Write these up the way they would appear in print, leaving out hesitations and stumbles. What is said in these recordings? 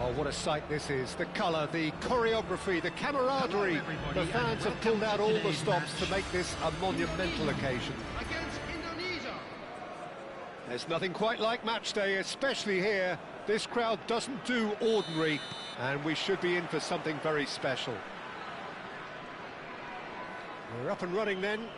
Oh, what a sight this is. The colour, the choreography, the camaraderie. The fans have pulled out all the stops to make this a monumental occasion. There's nothing quite like match day, especially here. This crowd doesn't do ordinary, and we should be in for something very special. We're up and running then.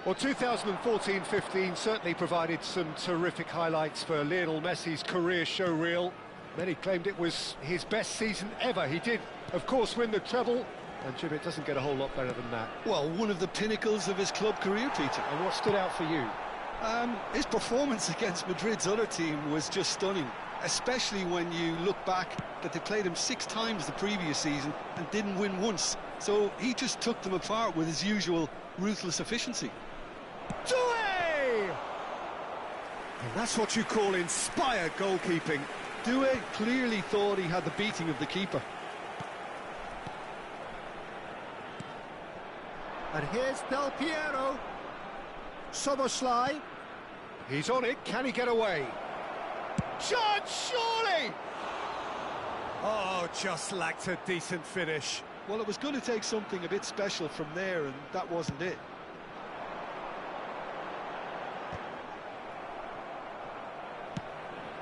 Well, 2014-15 certainly provided some terrific highlights for Lionel Messi's career showreel. Many claimed it was his best season ever. He did, of course, win the treble, and Jim, it doesn't get a whole lot better than that. Well, one of the pinnacles of his club career, Peter. And what stood out for you? His performance against Madrid's other team was just stunning, especially when you look back that they played him 6 times the previous season and didn't win once. So he just took them apart with his usual ruthless efficiency. Doué! And that's what you call inspired goalkeeping. Doué clearly thought he had the beating of the keeper. And here's Del Piero. Soboslai. He's on it. Can he get away? Chance, surely! Oh, just lacked a decent finish. Well, it was going to take something a bit special from there, and that wasn't it.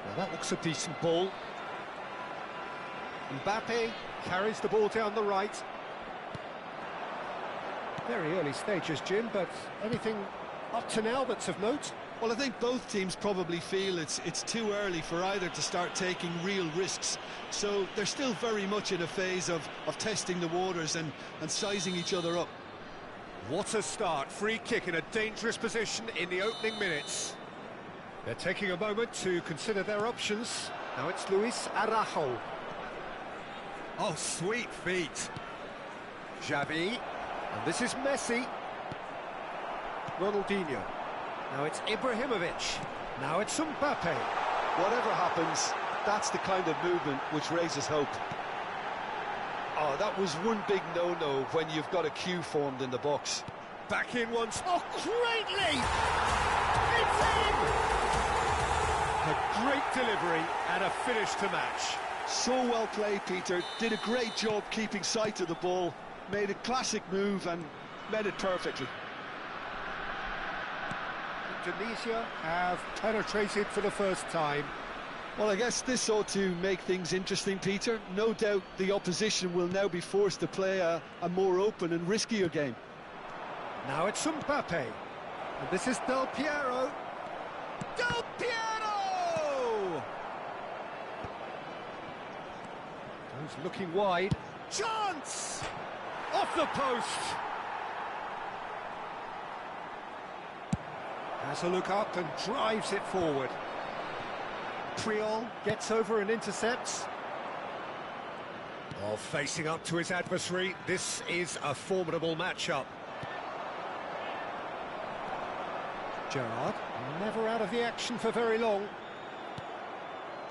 Well, that looks a decent ball. Mbappe carries the ball down the right. Very early stages, Jim, but anything up to now that's of note? Well, I think both teams probably feel it's too early for either to start taking real risks. So they're still very much in a phase of testing the waters and sizing each other up. What a start. Free kick in a dangerous position in the opening minutes. They're taking a moment to consider their options. Now it's Luis Araujo. Oh, sweet feet. Xavi. And this is Messi. Ronaldinho. Now it's Ibrahimovic. Now it's Mbappe. Whatever happens, that's the kind of movement which raises hope. Oh, that was one big no-no when you've got a queue formed in the box. Back in once. Oh, greatly! It's in! A great delivery and a finish to match. So well played, Peter. Did a great job keeping sight of the ball. Made a classic move and met it perfectly. Indonesia have penetrated for the first time. Well, I guess this ought to make things interesting, Peter. No doubt the opposition will now be forced to play a more open and riskier game. Now it's Mbappe. And this is Del Piero. Del Piero! Goes looking wide. Chance! Off the post! Has a look up and drives it forward. Priol gets over and intercepts. Oh, facing up to his adversary, this is a formidable matchup. Gerrard, never out of the action for very long.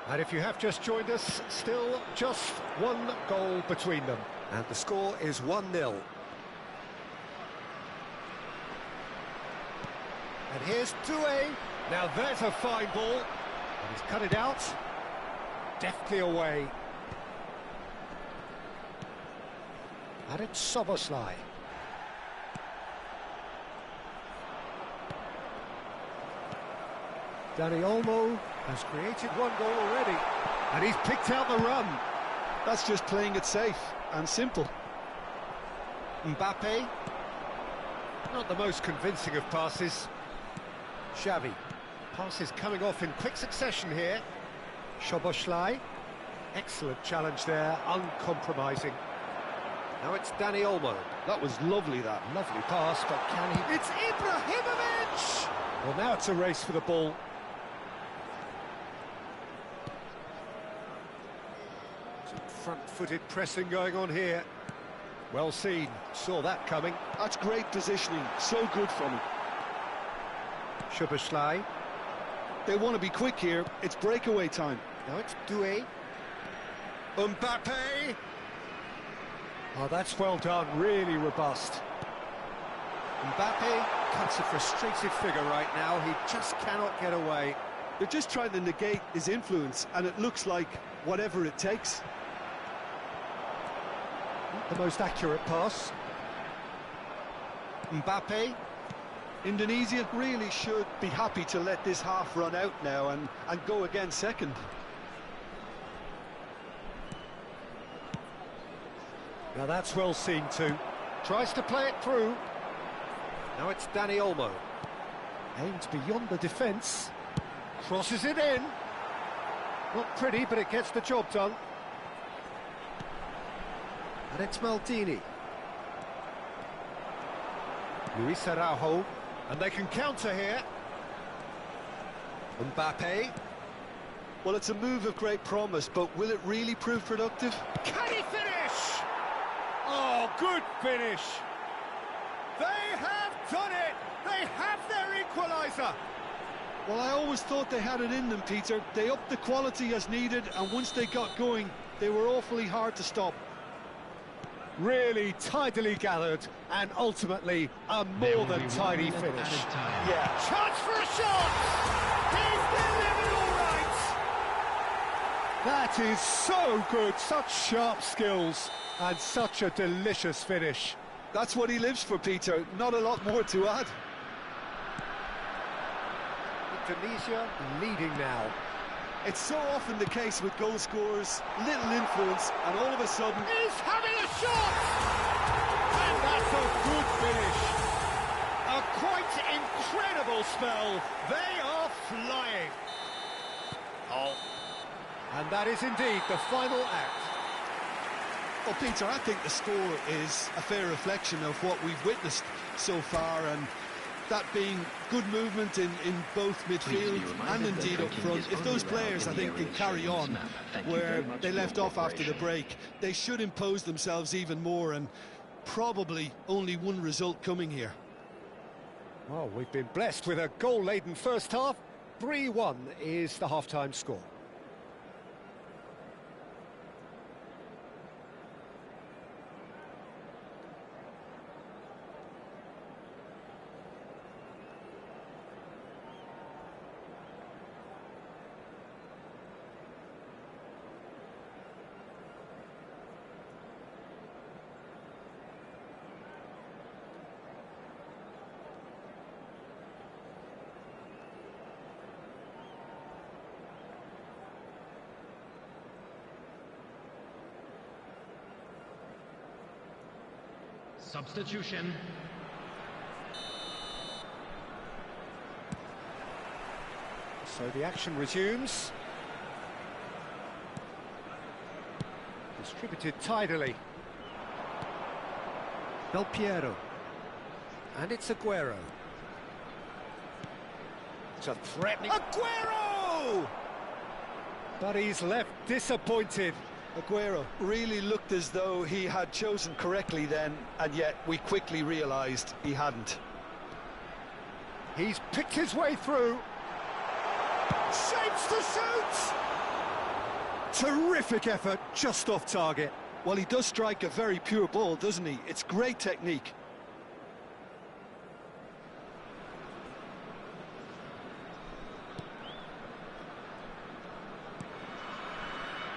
And if you have just joined us, still just one goal between them. And the score is 1-0. And here's Doué. Now there's a fine ball. And he's cut it out. Deftly away. And it's Szoboszlai. Dani Olmo has created one goal already. And he's picked out the run. That's just playing it safe and simple. Mbappe. Not the most convincing of passes. Xavi. Passes coming off in quick succession here. Szoboszlai. Excellent challenge there, uncompromising. Now it's Dani Olmo. That was lovely, that. Lovely pass, but can he... It's Ibrahimovic! Well, now it's a race for the ball. Some front-footed pressing going on here. Well seen, saw that coming. That's great positioning, so good from him. Szoboszlai. They want to be quick here, it's breakaway time. Now it's Doué. Mbappe! Oh, that's well done, really robust. Mbappe cuts a frustrated figure right now, he just cannot get away. They're just trying to negate his influence, and it looks like whatever it takes. Not the most accurate pass. Mbappe. Indonesia really should be happy to let this half run out now and go again second. Now that's well seen too. Tries to play it through. Now it's Dani Olmo. Aims beyond the defence. Crosses it in. Not pretty, but it gets the job done. And it's Maldini. Luis Araujo. And they can counter here. Mbappe. Well, it's a move of great promise, but will it really prove productive? Can he finish? Oh, good finish. They have done it. They have their equaliser. Well, I always thought they had it in them, Peter. They upped the quality as needed, and once they got going, they were awfully hard to stop. Really tidily gathered, and ultimately a more than tidy finish. Yeah. Chance for a shot! He's delivered all right! That is so good, such sharp skills, and such a delicious finish. That's what he lives for, Peter. Not a lot more to add. Indonesia leading now. It's so often the case with goal scorers, little influence, and all of a sudden... He's having a shot! And that's a good finish. A quite incredible spell. They are flying. Oh. And that is indeed the final act. Well, Peter, I think the score is a fair reflection of what we've witnessed so far, and that being good movement in both midfield and indeed up front. If those players, I think, can carry on where they left off after the break, they should impose themselves even more, and probably only one result coming here. Well, we've been blessed with a goal-laden first half. 3-1 is the half-time score. Substitution. So the action resumes. Distributed tidily. Del Piero. And it's Aguero. It's a threatening... Aguero! But he's left disappointed. Aguero really looked as though he had chosen correctly then, and yet we quickly realised he hadn't. He's picked his way through. Shapes to shoot! Terrific effort, just off target. Well, he does strike a very pure ball, doesn't he? It's great technique.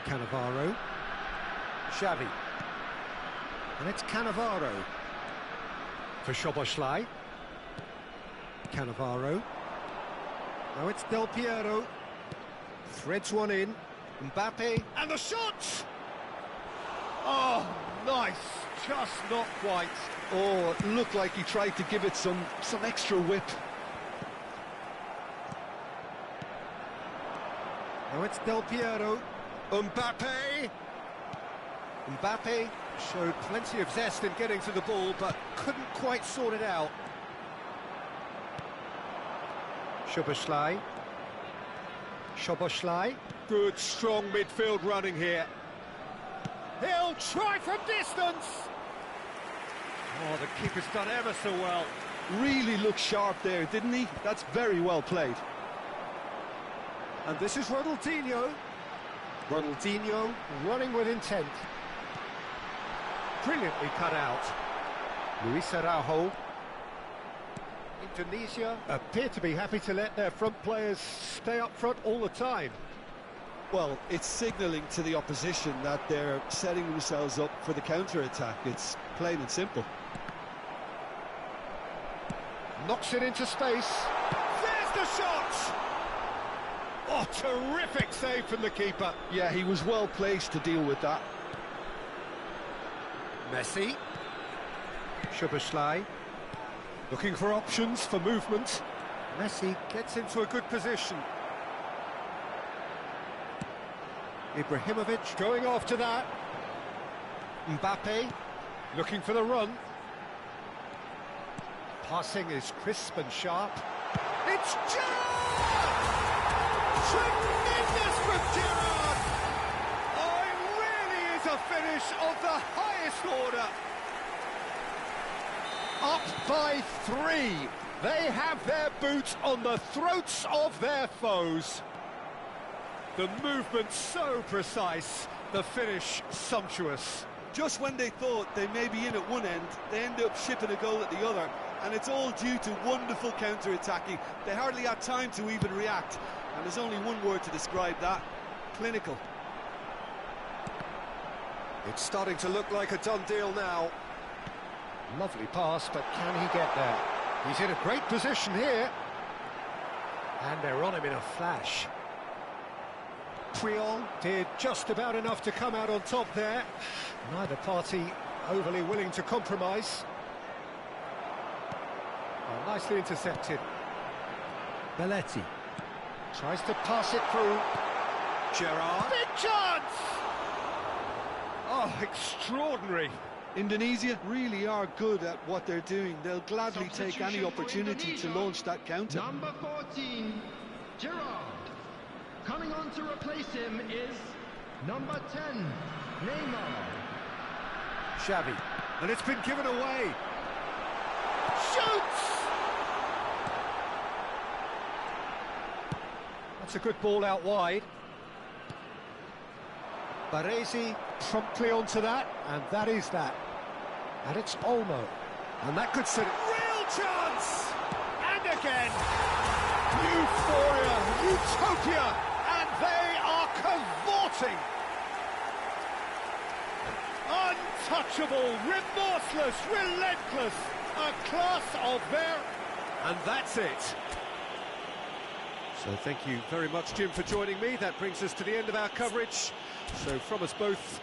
Cannavaro. Xavi. And it's Cannavaro. For Szoboszlai. Cannavaro. Now it's Del Piero. Threads one in. Mbappe. And the shot! Oh, nice. Just not quite. Oh, it looked like he tried to give it some extra whip. Now it's Del Piero. Mbappe! Mbappe showed plenty of zest in getting to the ball, but couldn't quite sort it out. Szoboszlai. Szoboszlai. Good, strong midfield running here. He'll try from distance! Oh, the keeper's done ever so well. Really looked sharp there, didn't he? That's very well played. And this is Ronaldinho. Ronaldinho running with intent. Brilliantly cut out. Luis Araujo. Indonesia appear to be happy to let their front players stay up front all the time. Well, it's signalling to the opposition that they're setting themselves up for the counter-attack. It's plain and simple. Knocks it into space. There's the shot! Oh, terrific save from the keeper. Yeah, he was well placed to deal with that. Messi. Szoboszlai. Looking for options for movement. Messi gets into a good position. Ibrahimovic going after that. Mbappe looking for the run. Passing is crisp and sharp. It's Gerrard! Tremendous from Gerrard! Oh, it really is a finish of the highest order. Up by 3. They have their boots on the throats of their foes. The movement so precise, the finish sumptuous. Just when they thought they may be in at one end, they end up shipping a goal at the other, and it's all due to wonderful counter-attacking. They hardly had time to even react, and there's only one word to describe that: clinical. It's starting to look like a done deal now. Lovely pass, but can he get there? He's in a great position here. And they're on him in a flash. Puyol did just about enough to come out on top there. Neither party overly willing to compromise. Oh, nicely intercepted. Belletti tries to pass it through. Gerrard. Big chance! Oh, extraordinary. Indonesia really are good at what they're doing. They'll gladly take any opportunity to launch that counter. Number 14, Gerrard. Coming on to replace him is number 10, Neymar. Xavi. And it's been given away. Shoots! That's a good ball out wide. Baresi promptly onto that, and that is that. And it's Olmo. And that could set it. Real chance! And again! Euphoria, utopia, and they are cavorting! Untouchable, remorseless, relentless, a class of their... And that's it. So thank you very much, Jim, for joining me. That brings us to the end of our coverage. So from us both...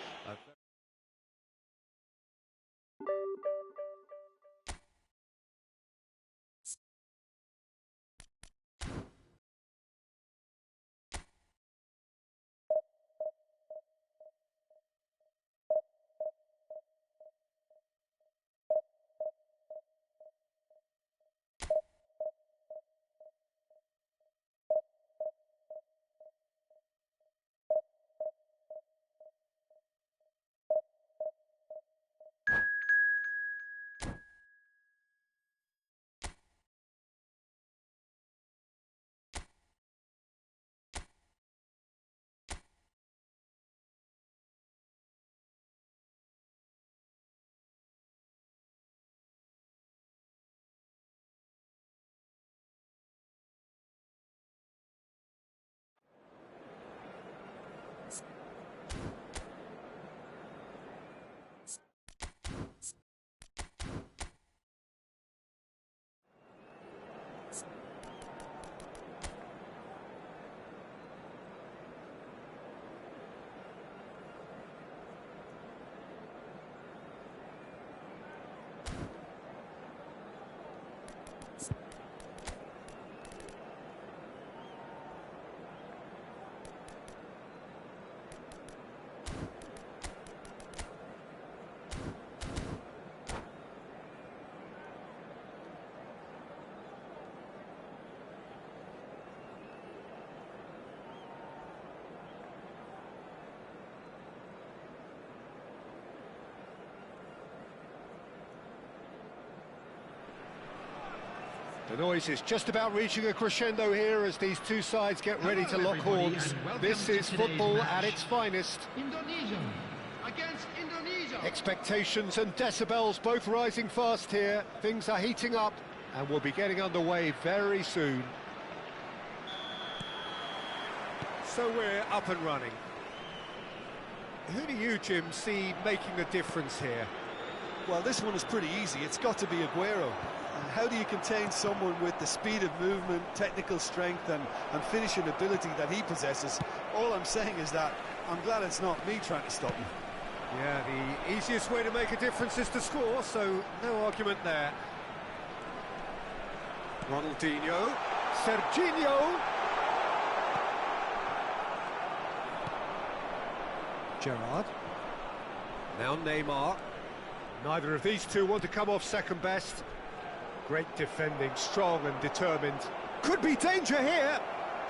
The noise is just about reaching a crescendo here as these two sides get ready to lock horns. This is football at its finest. Indonesia against Indonesia. Expectations and decibels both rising fast here. Things are heating up and we'll be getting underway very soon. So we're up and running. Who do you, Jim, see making a difference here? Well, this one is pretty easy. It's got to be Aguero. How do you contain someone with the speed of movement, technical strength and finishing ability that he possesses? All I'm saying is that I'm glad it's not me trying to stop him. Yeah, the easiest way to make a difference is to score, so no argument there. Ronaldinho, Serginho. Gerrard. Now Neymar. Neither of these two want to come off second best. Great defending, strong and determined. Could be danger here.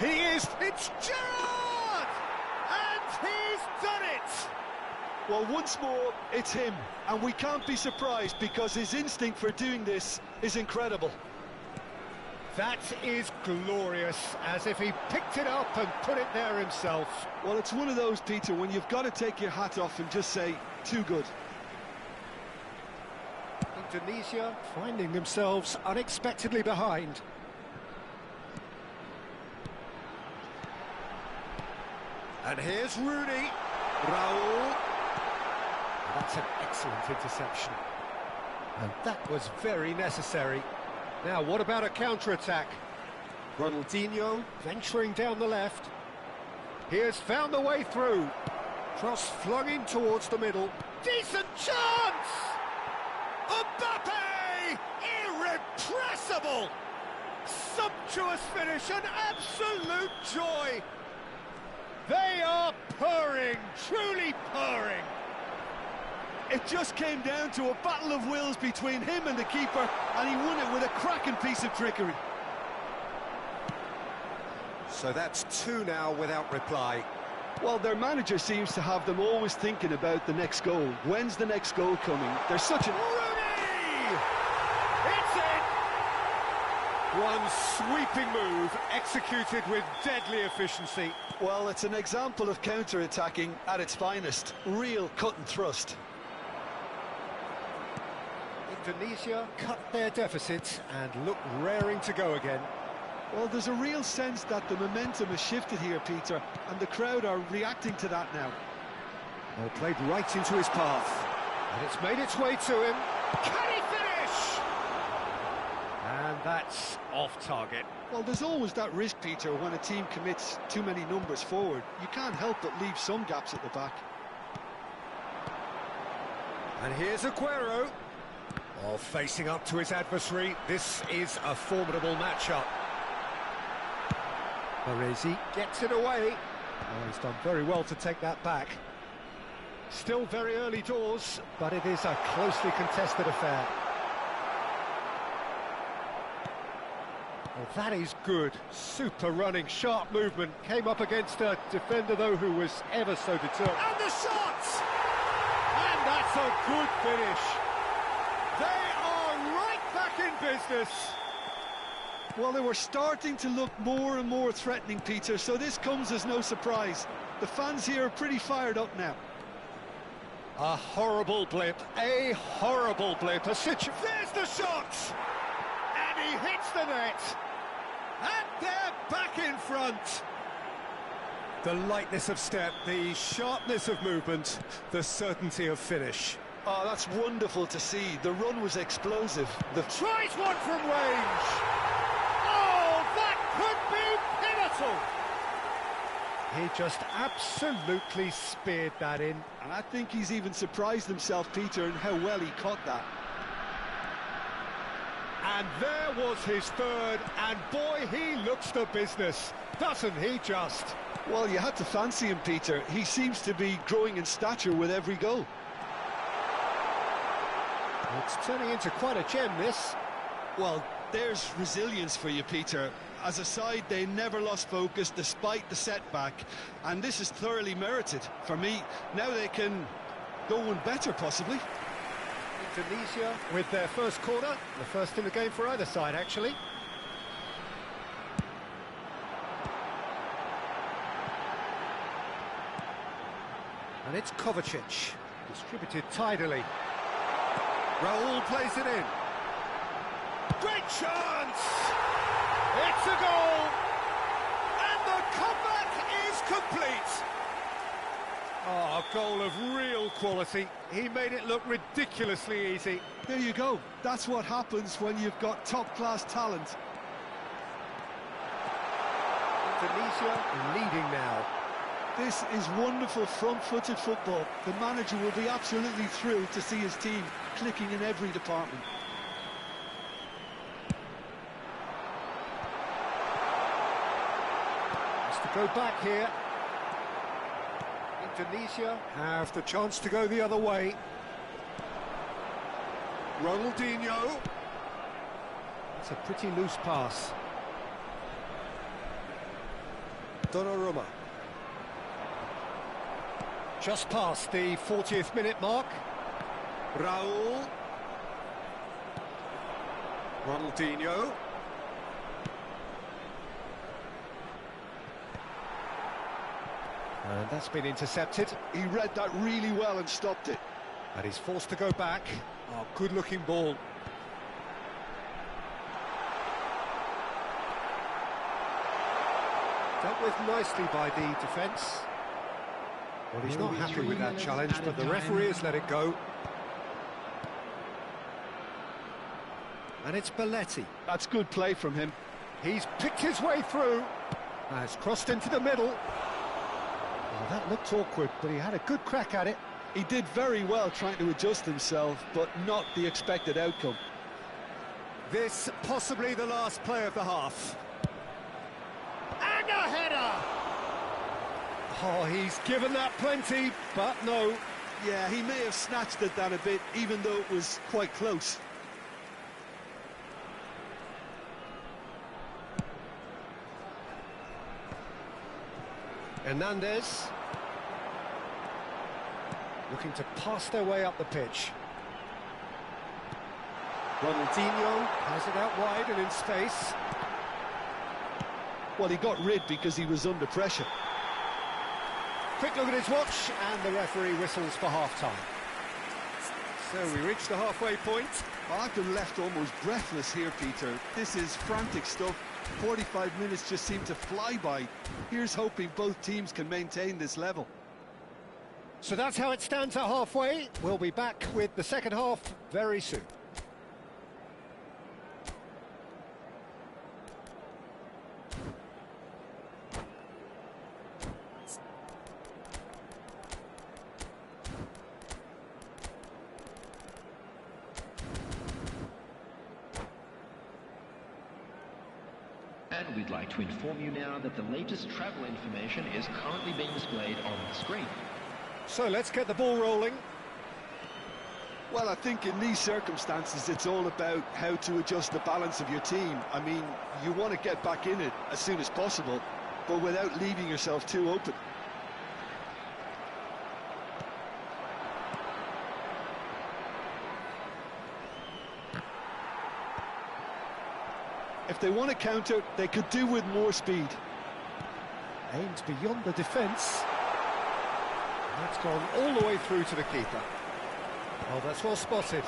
He is. It's Gerrard! And he's done it! Well, once more, it's him. And we can't be surprised because his instinct for doing this is incredible. That is glorious, as if he picked it up and put it there himself. Well, it's one of those, Peter, when you've got to take your hat off and just say, too good. Indonesia finding themselves unexpectedly behind. And here's Rooney. Raul. That's an excellent interception. And that was very necessary. Now, what about a counter-attack? Ronaldinho venturing down the left. He has found the way through. Cross flung in towards the middle. Decent chance! Mbappe! Irrepressible! Sumptuous finish, an absolute joy! They are purring, truly purring. It just came down to a battle of wills between him and the keeper, and he won it with a cracking piece of trickery. So that's two now without reply. Well, their manager seems to have them always thinking about the next goal. When's the next goal coming? There's such a... Rooney! It's in! One sweeping move, executed with deadly efficiency. Well, it's an example of counter-attacking at its finest. Real cut and thrust. Indonesia cut their deficit and look raring to go again. Well, there's a real sense that the momentum has shifted here, Peter, and the crowd are reacting to that now. Well, played right into his path, and it's made its way to him. Can he finish? And that's off target. Well, there's always that risk, Peter, when a team commits too many numbers forward. You can't help but leave some gaps at the back. And here's Aguero. Well, facing up to his adversary, this is a formidable matchup. Baresi gets it away. Oh, he's done very well to take that back. Still very early doors, but it is a closely contested affair. Well, that is good. Super running, sharp movement. Came up against a defender, though, who was ever so determined. And the shot! And that's a good finish. They are right back in business. Well, they were starting to look more and more threatening, Peter, so this comes as no surprise. The fans here are pretty fired up now. A horrible blip, a horrible blip. There's the shot! And he hits the net. And they're back in front. The lightness of step, the sharpness of movement, the certainty of finish. Oh, that's wonderful to see. The run was explosive. Tries one from range. Oh, that could be pivotal. He just absolutely speared that in. And I think he's even surprised himself, Peter, in how well he caught that. And there was his third, and boy, he looks the business, doesn't he just? Well, you had to fancy him, Peter. He seems to be growing in stature with every goal. It's turning into quite a gem, this. Well, there's resilience for you, Peter. As a side, they never lost focus despite the setback, and this is thoroughly merited. For me, now they can go one better, possibly. Indonesia with their first corner, the first in the game for either side, actually. And it's Kovacic, distributed tidily. Raul plays it in. Great chance! It's a goal! And the comeback is complete! Oh, a goal of real quality. He made it look ridiculously easy. There you go. That's what happens when you've got top-class talent. Indonesia leading now. This is wonderful front-footed football. The manager will be absolutely thrilled to see his team clicking in every department. Has to go back here. Indonesia have the chance to go the other way. Ronaldinho. It's a pretty loose pass. Donnarumma. Just past the 40th minute mark. Raul. Ronaldinho. And that's been intercepted. He read that really well and stopped it. And he's forced to go back. Oh, good-looking ball. Dealt with nicely by the defence. Well, he's not happy with that challenge, but the referee has let it go. And it's Belletti. That's good play from him. He's picked his way through. Has crossed into the middle. Well, that looked awkward, but he had a good crack at it. He did very well trying to adjust himself, but not the expected outcome. This possibly the last play of the half. And a header! Oh, he's given that plenty, but no. Yeah, he may have snatched it down a bit, even though it was quite close. Hernandez. Looking to pass their way up the pitch. Ronaldinho has it out wide and in space. Well, he got rid because he was under pressure. Quick look at his watch, and the referee whistles for half-time. So we reach the halfway point. Well, I've been left almost breathless here, Peter. This is frantic stuff. 45 minutes just seem to fly by. Here's hoping both teams can maintain this level. So that's how it stands at halfway. We'll be back with the second half very soon. And we'd like to inform you now that the latest travel information is currently being displayed on the screen. So let's get the ball rolling. Well, I think in these circumstances, it's all about how to adjust the balance of your team. I mean, you want to get back in it as soon as possible, but without leaving yourself too open. If they want to counter, they could do with more speed. Aimed beyond the defence. That's gone all the way through to the keeper. Oh, that's well spotted.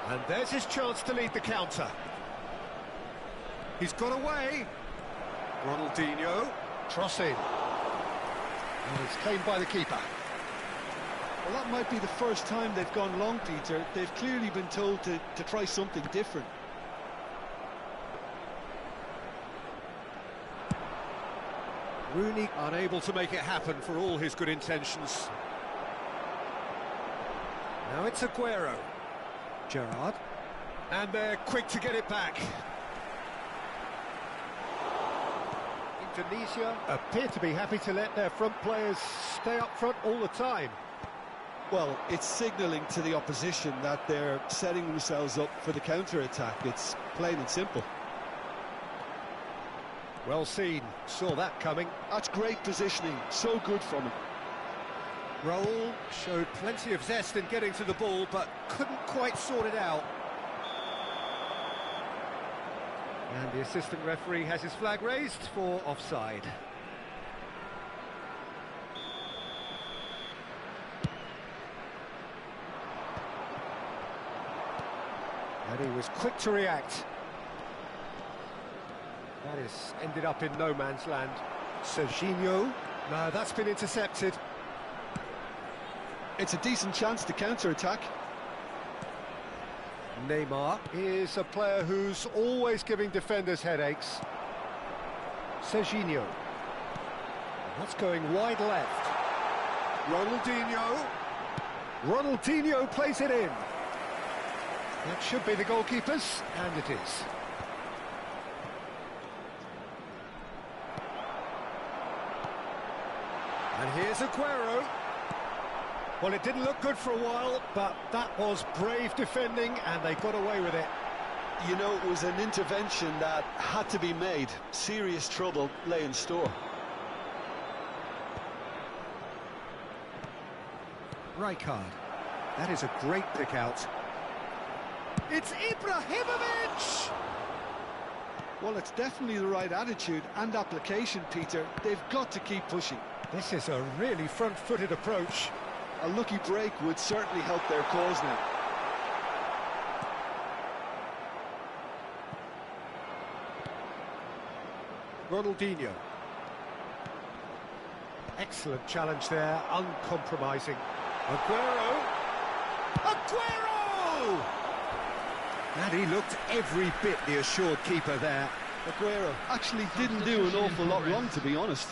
And there's his chance to lead the counter. He's got away. Ronaldinho. Crossing. And it's claimed by the keeper. Well, that might be the first time they've gone long, Peter. They've clearly been told to try something different. Rooney unable to make it happen for all his good intentions. Now it's Aguero. Gerrard. And they're quick to get it back. Indonesia appear to be happy to let their front players stay up front all the time. Well, it's signalling to the opposition that they're setting themselves up for the counter-attack. It's plain and simple. Well seen, saw that coming. That's great positioning, so good from him. Raul showed plenty of zest in getting to the ball, but couldn't quite sort it out. And the assistant referee has his flag raised for offside. he was quick to react. That is ended up in no man's land. Serginho. No, that's been intercepted. It's a decent chance to counter-attack. Neymar is a player who's always giving defenders headaches. Serginho. That's going wide left. Ronaldinho. Ronaldinho plays it in. That should be the goalkeeper's, and it is. And here's Aguero. Well, it didn't look good for a while, but that was brave defending, and they got away with it. You know, it was an intervention that had to be made. Serious trouble lay in store. Rijkaard. That is a great pick out. It's Ibrahimovic! Well, it's definitely the right attitude and application, Peter. They've got to keep pushing. This is a really front-footed approach. A lucky break would certainly help their cause now. Ronaldinho. Excellent challenge there, uncompromising. Aguero! Aguero! And he looked every bit the assured keeper there. Aguero actually didn't do an awful lot wrong, to be honest.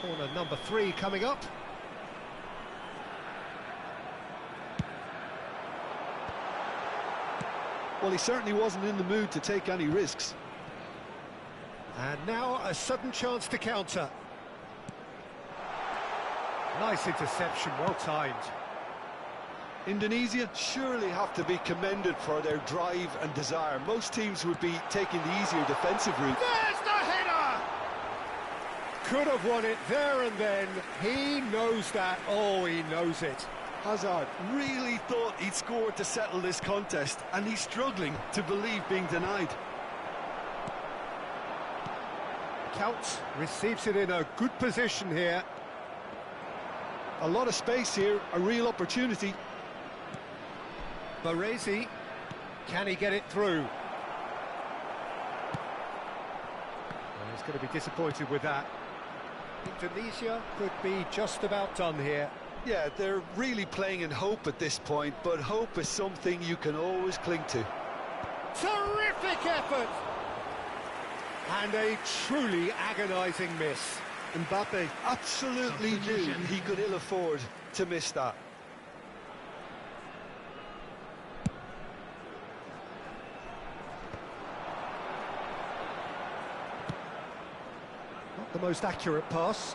Corner number 3 coming up. Well, he certainly wasn't in the mood to take any risks. And now a sudden chance to counter. Nice interception, well timed. Indonesia surely have to be commended for their drive and desire. Most teams would be taking the easier defensive route. There's the header! Could have won it there and then. He knows that. Oh, he knows it. Hazard really thought he'd scored to settle this contest, and he's struggling to believe being denied. Count receives it in a good position here. A lot of space here, a real opportunity. Baresi, can he get it through? Well, he's going to be disappointed with that. Indonesia could be just about done here. Yeah, they're really playing in hope at this point, but hope is something you can always cling to. Terrific effort! And a truly agonising miss. Mbappe absolutely knew he could ill afford to miss that. Not the most accurate pass.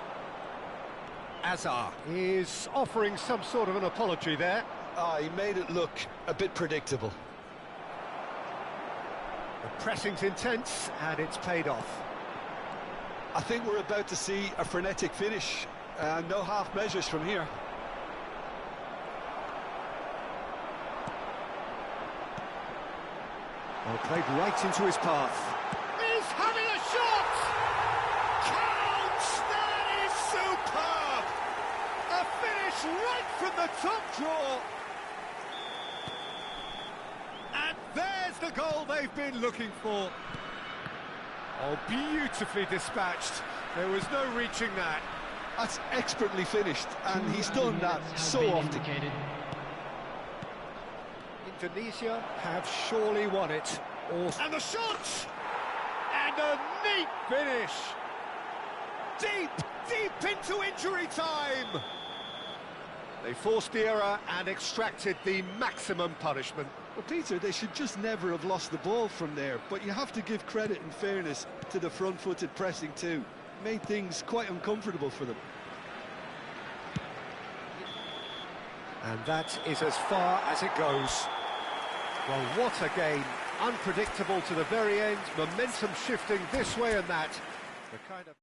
Azar is offering some sort of an apology there. He made it look a bit predictable. The pressing's intense, and it's paid off. I think we're about to see a frenetic finish. No half measures from here. Well, played right into his path. He's having a shot! Counts! That is superb! A finish right from the top draw. And there's the goal they've been looking for. Oh, beautifully dispatched. There was no reaching that. That's expertly finished, and he's done that so often. Indonesia have surely won it. And the shot! And a neat finish! Deep into injury time! They forced the error and extracted the maximum punishment. Well, Peter, they should just never have lost the ball from there, but you have to give credit and fairness to the front-footed pressing too. Made things quite uncomfortable for them. And that is as far as it goes. Well, what a game. Unpredictable to the very end, momentum shifting this way and that. The kind of...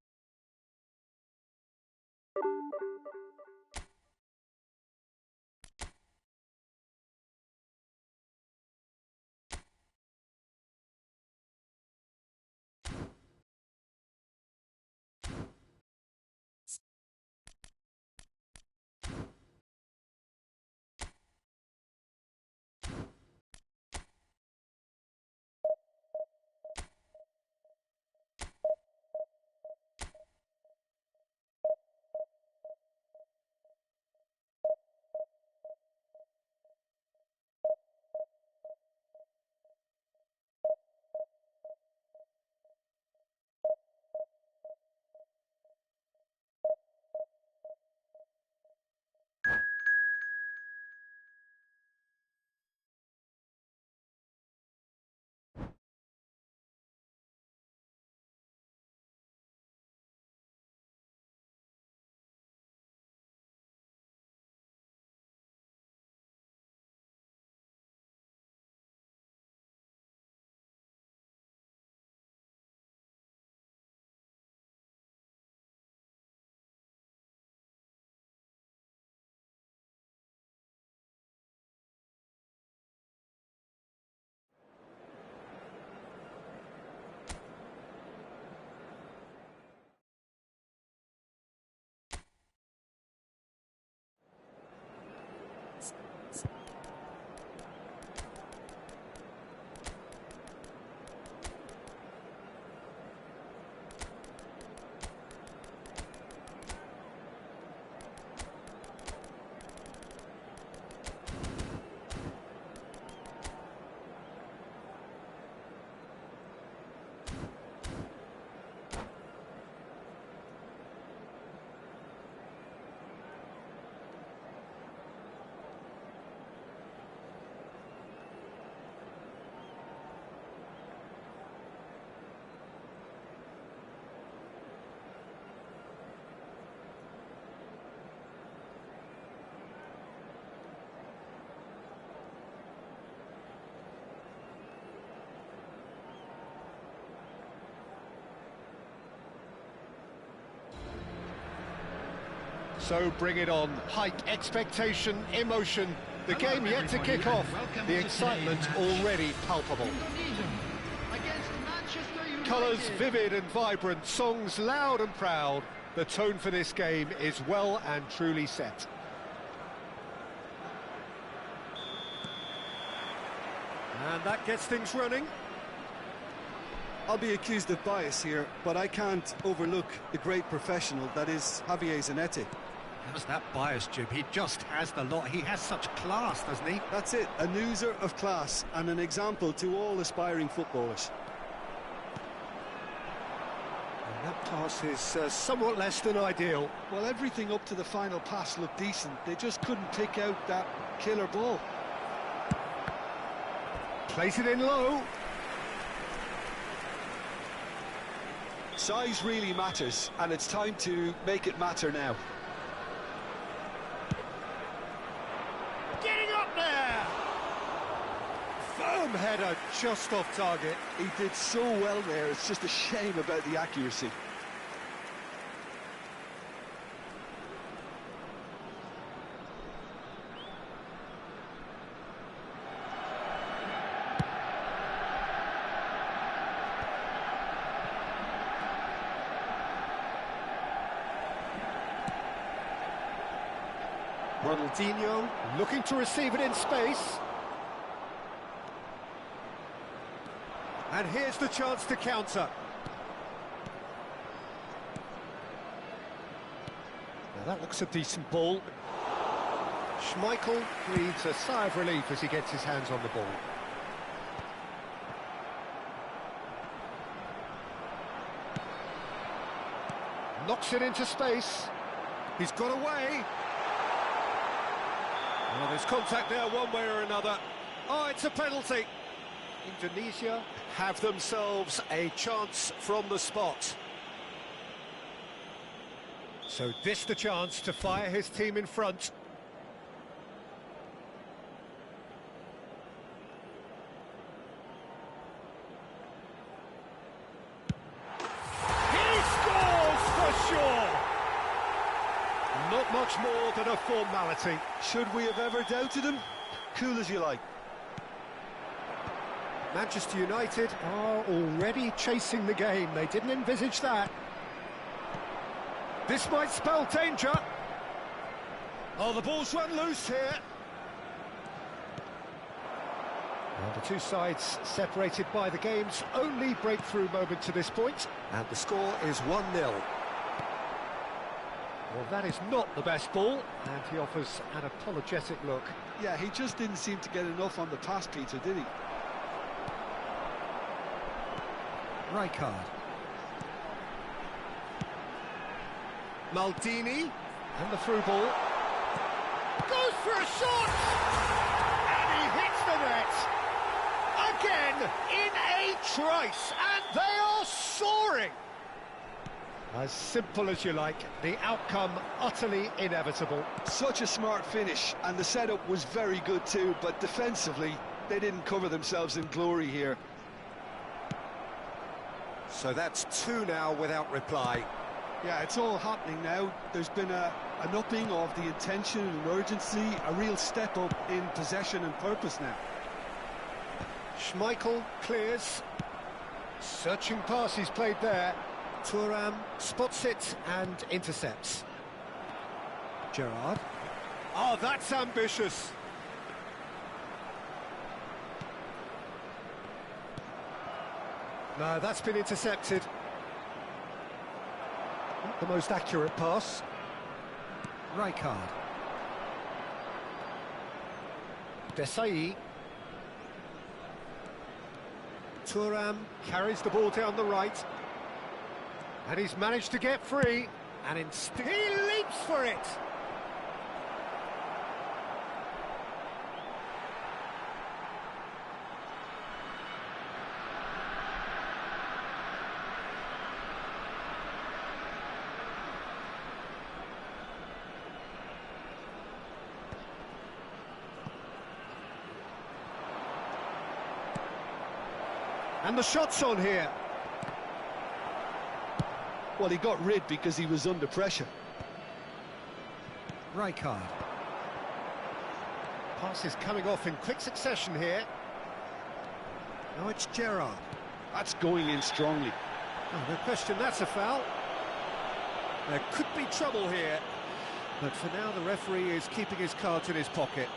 So bring it on. Hype, expectation, emotion. The game yet to kick off. The excitement already palpable. Colours vivid and vibrant, songs loud and proud. The tone for this game is well and truly set. And that gets things running. I'll be accused of bias here, but I can't overlook the great professional that is Javier Zanetti. How's that bias, Jim? He just has the lot. He has such class, doesn't he? That's it, a oozler of class and an example to all aspiring footballers. And that pass is somewhat less than ideal. Well, everything up to the final pass looked decent. They just couldn't pick out that killer ball. Plays it in low. Size really matters, and it's time to make it matter now. Getting up there! Firm header, just off target. He did so well there, it's just a shame about the accuracy. Ronaldinho looking to receive it in space. And here's the chance to counter. Now that looks a decent ball. Schmeichel breathes a sigh of relief as he gets his hands on the ball. Knocks it into space. He's got away. Well, there's contact there one way or another. Oh, it's a penalty. Indonesia have themselves a chance from the spot. So this the chance to fire his team in front. He scores for sure! Not much more than a formality. Should we have ever doubted him? Cool as you like. Manchester United are already chasing the game. They didn't envisage that. This might spell danger. Oh, the ball's run loose here. Well, the two sides separated by the game's only breakthrough moment to this point. And the score is 1-0. Well, that is not the best ball, and he offers an apologetic look. Yeah, he just didn't seem to get enough on the pass, Peter, did he? Rijkaard. Maldini, and the through ball. Goes for a shot! And he hits the net! Again, in a trice, and they are soaring! As simple as you like, the outcome utterly inevitable. Such a smart finish, and the setup was very good too, but defensively, they didn't cover themselves in glory here. So that's two now without reply. Yeah, it's all happening now. There's been an upping of the intention and urgency, a real step up in possession and purpose now. Schmeichel clears. Searching pass he's played there. Thuram spots it and intercepts. Gerrard. Oh, that's ambitious. No, that's been intercepted. Not the most accurate pass. Rijkaard. Desai. Thuram carries the ball down the right. And he's managed to get free. And instead he leaps for it. And the shot's on here. Well, he got rid because he was under pressure. Rijkaard. Pass is coming off in quick succession here. Now it's Gerrard. That's going in strongly. Oh, no question, that's a foul. There could be trouble here. But for now, the referee is keeping his cards in his pocket.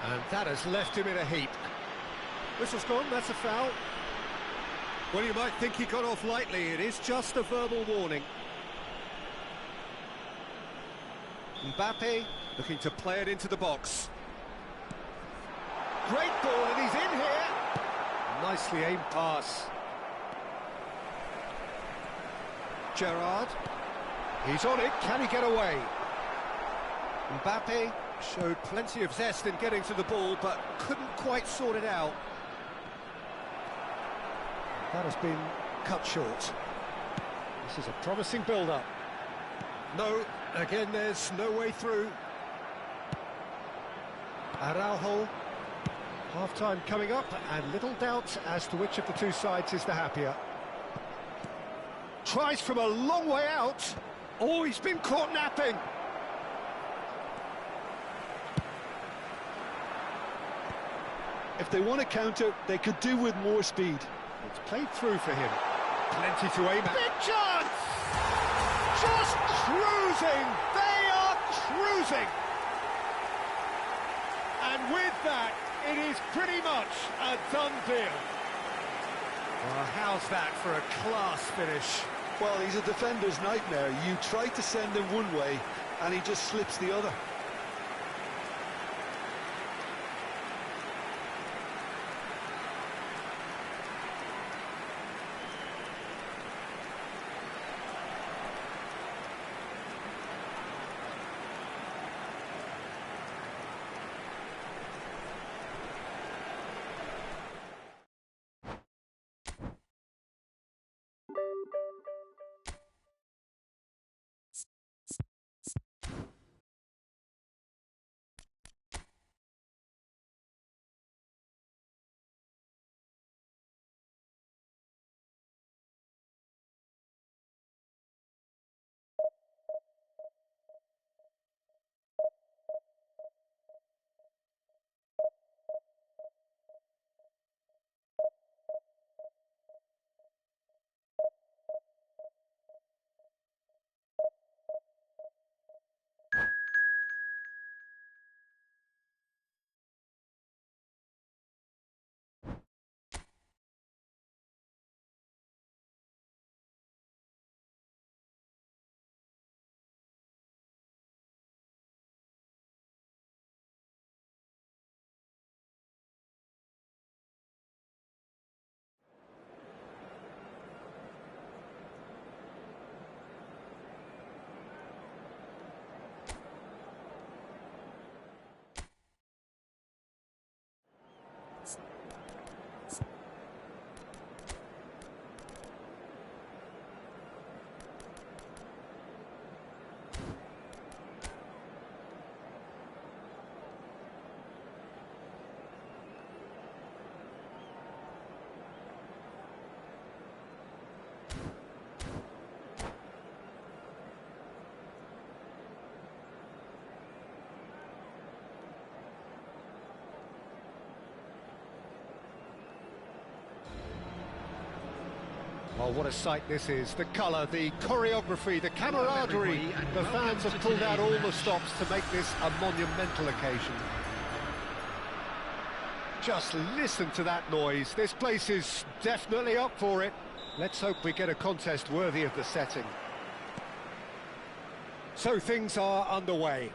And that has left him in a heap. Whistle's gone, that's a foul. Well, you might think he got off lightly. It is just a verbal warning. Mbappe looking to play it into the box. Great ball, and he's in here. Nicely aimed pass. Gerrard. He's on it. Can he get away? Mbappe showed plenty of zest in getting to the ball, but couldn't quite sort it out. That has been cut short. This is a promising build-up. No, again, there's no way through. Araujo. Half-time coming up, and little doubt as to which of the two sides is the happier. tries from a long way out. Oh, he's been caught napping. If they want to counter, they could do with more speed. It's played through for him. Plenty to aim at. Big chance! Just cruising! They are cruising! And with that, it is pretty much a done deal. Well, how's that for a class finish? Well, he's a defender's nightmare. You try to send him one way, and he just slips the other. Oh, what a sight this is. The colour, the choreography, the camaraderie. The fans have pulled out all the stops to make this a monumental occasion. Just listen to that noise. This place is definitely up for it. Let's hope we get a contest worthy of the setting. So things are underway.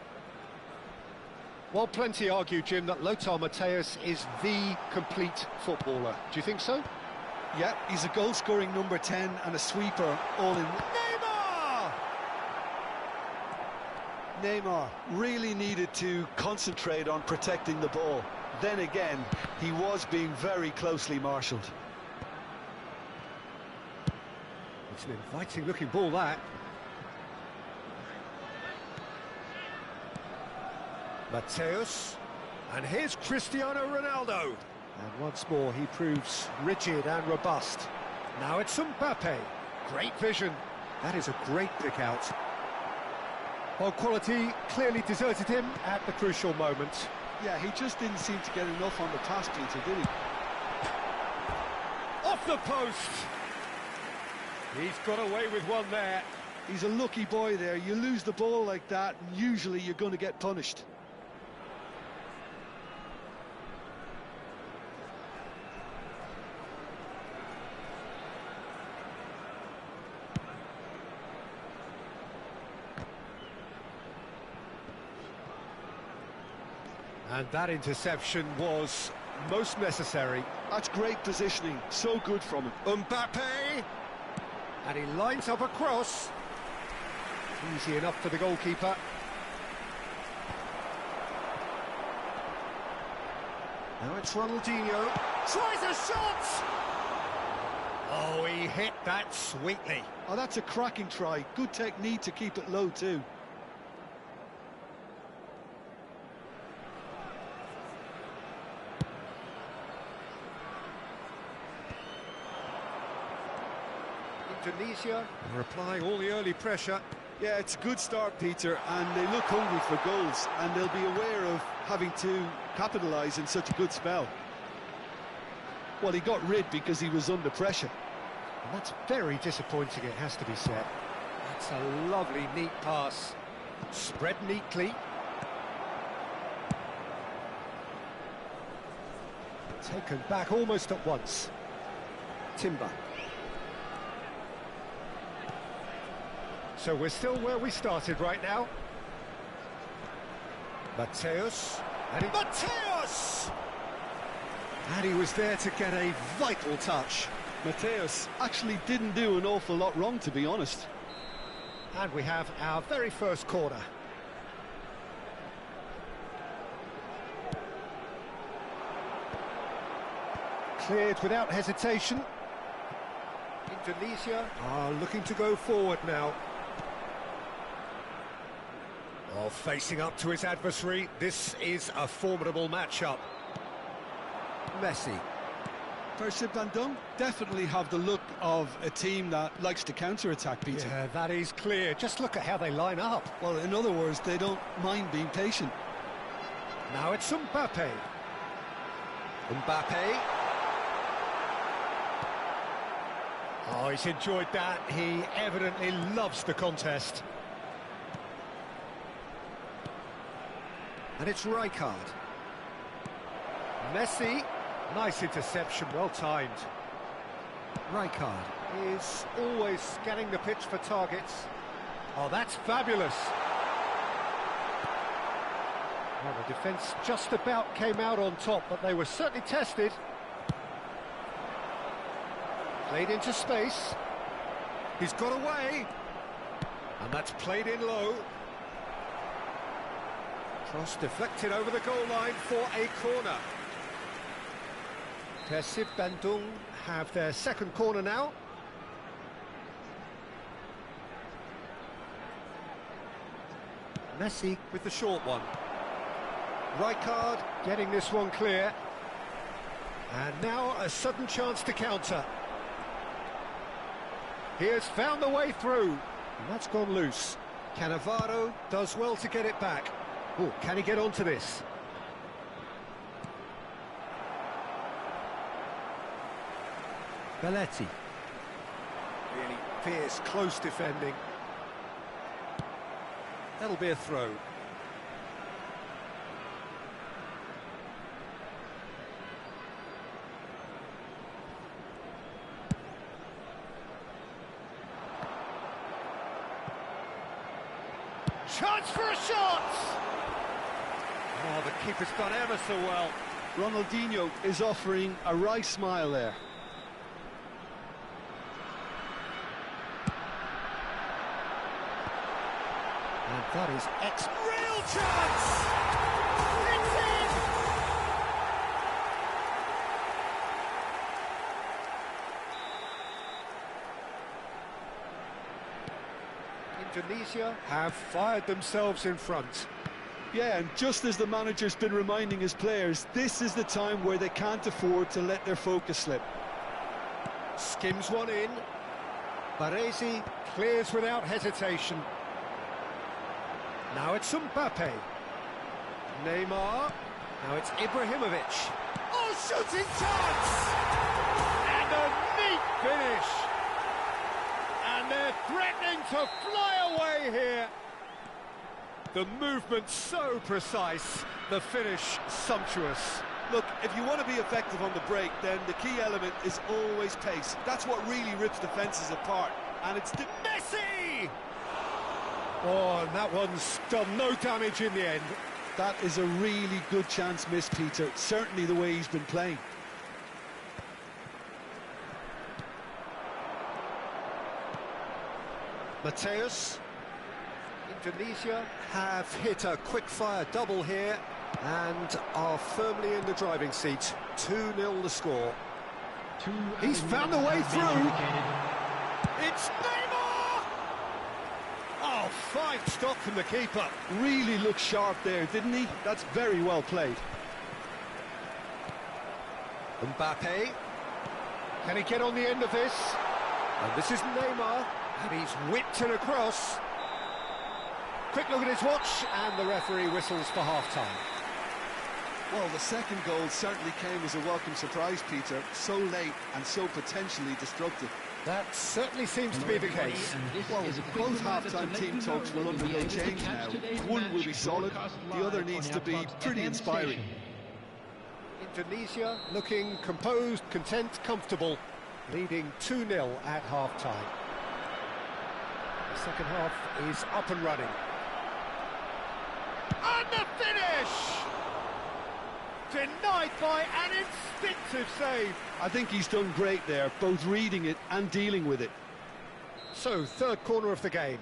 Well, plenty argue, Jim, that Lothar Matthäus is the complete footballer. Do you think so? Yeah, he's a goal-scoring number 10 and a sweeper all in. Neymar really needed to concentrate on protecting the ball. Then again, he was being very closely marshalled. It's an inviting-looking ball, that. Matthäus, and here's Cristiano Ronaldo. And once more, he proves rigid and robust. Now it's Mbappe. Great vision. That is a great pick out. Well, quality clearly deserted him at the crucial moment. Yeah, he just didn't seem to get enough on the pass, Peter, did he? Off the post! He's got away with one there. He's a lucky boy there. You lose the ball like that, and usually you're going to get punished. And that interception was most necessary. That's great positioning, so good from him. Mbappe! And he lines up a cross. Easy enough for the goalkeeper. Now it's Ronaldinho. Tries a shot! Oh, he hit that sweetly. Oh, that's a cracking try. Good technique to keep it low, too. Indonesia are applying all the early pressure. Yeah, it's a good start, Peter, and they look hungry for goals, and they'll be aware of having to capitalise in such a good spell. Well, he got rid because he was under pressure. And that's very disappointing, it has to be said. That's a lovely, neat pass. Spread neatly. Taken back almost at once. Timber. So we're still where we started right now. Mateus. Mateus! And he was there to get a vital touch. Mateus actually didn't do an awful lot wrong, to be honest. And we have our very first corner. Cleared without hesitation. Indonesia are looking to go forward now. Oh, facing up to his adversary, this is a formidable matchup. Messi. Persib Bandung definitely have the look of a team that likes to counter-attack, Peter. Yeah, that is clear. Just look at how they line up. Well, in other words, they don't mind being patient. Now it's Mbappe. Mbappe. Oh, he's enjoyed that. He evidently loves the contest. And it's Rijkaard. Messi. Nice interception, well timed. Rijkaard is always scanning the pitch for targets. Oh, that's fabulous. Well, the defence just about came out on top, but they were certainly tested. Played into space. He's got away. And that's played in low. Cross deflected over the goal line for a corner. Persib Bandung have their second corner now. Messi with the short one. Rijkaard getting this one clear. And now a sudden chance to counter. He has found the way through. And that's gone loose. Cannavaro does well to get it back. Oh, can he get onto this? Belletti. Really fierce, close defending. That'll be a throw. Chance for a shot! Oh, the keeper's done ever so well. Ronaldinho is offering a wry smile there. And that is real chance! It's in! Indonesia have fired themselves in front. Yeah, and just as the manager's been reminding his players, this is the time where they can't afford to let their focus slip. Skims one in. Baresi clears without hesitation. Now it's Mbappe. Neymar. Now it's Ibrahimovic. Oh, shooting chance! And a neat finish. And they're threatening to fly away here. The movement so precise, the finish sumptuous. Look, if you want to be effective on the break, then the key element is always pace. That's what really rips defences apart. And it's Messi! Oh, and that one's done no damage in the end. That is a really good chance missed, Peter. Certainly the way he's been playing. Mateus. Indonesia have hit a quick-fire double here and are firmly in the driving seat. 2-0 the score. He's found the way through. It's Neymar! Oh, fine stop from the keeper. Really looked sharp there, didn't he? That's very well played. Mbappe. Can he get on the end of this? And this is Neymar, and he's whipped it across. Quick look at his watch, and the referee whistles for half-time. Well, the second goal certainly came as a welcome surprise, Peter. So late and so potentially destructive. That certainly seems to be the case. Well, both half-time team talks will undergo change now. One will be solid, the other needs to be pretty inspiring. Indonesia looking composed, content, comfortable, leading 2-0 at half-time. The second half is up and running. And the finish! Denied by an instinctive save. I think he's done great there, both reading it and dealing with it. So, third corner of the game.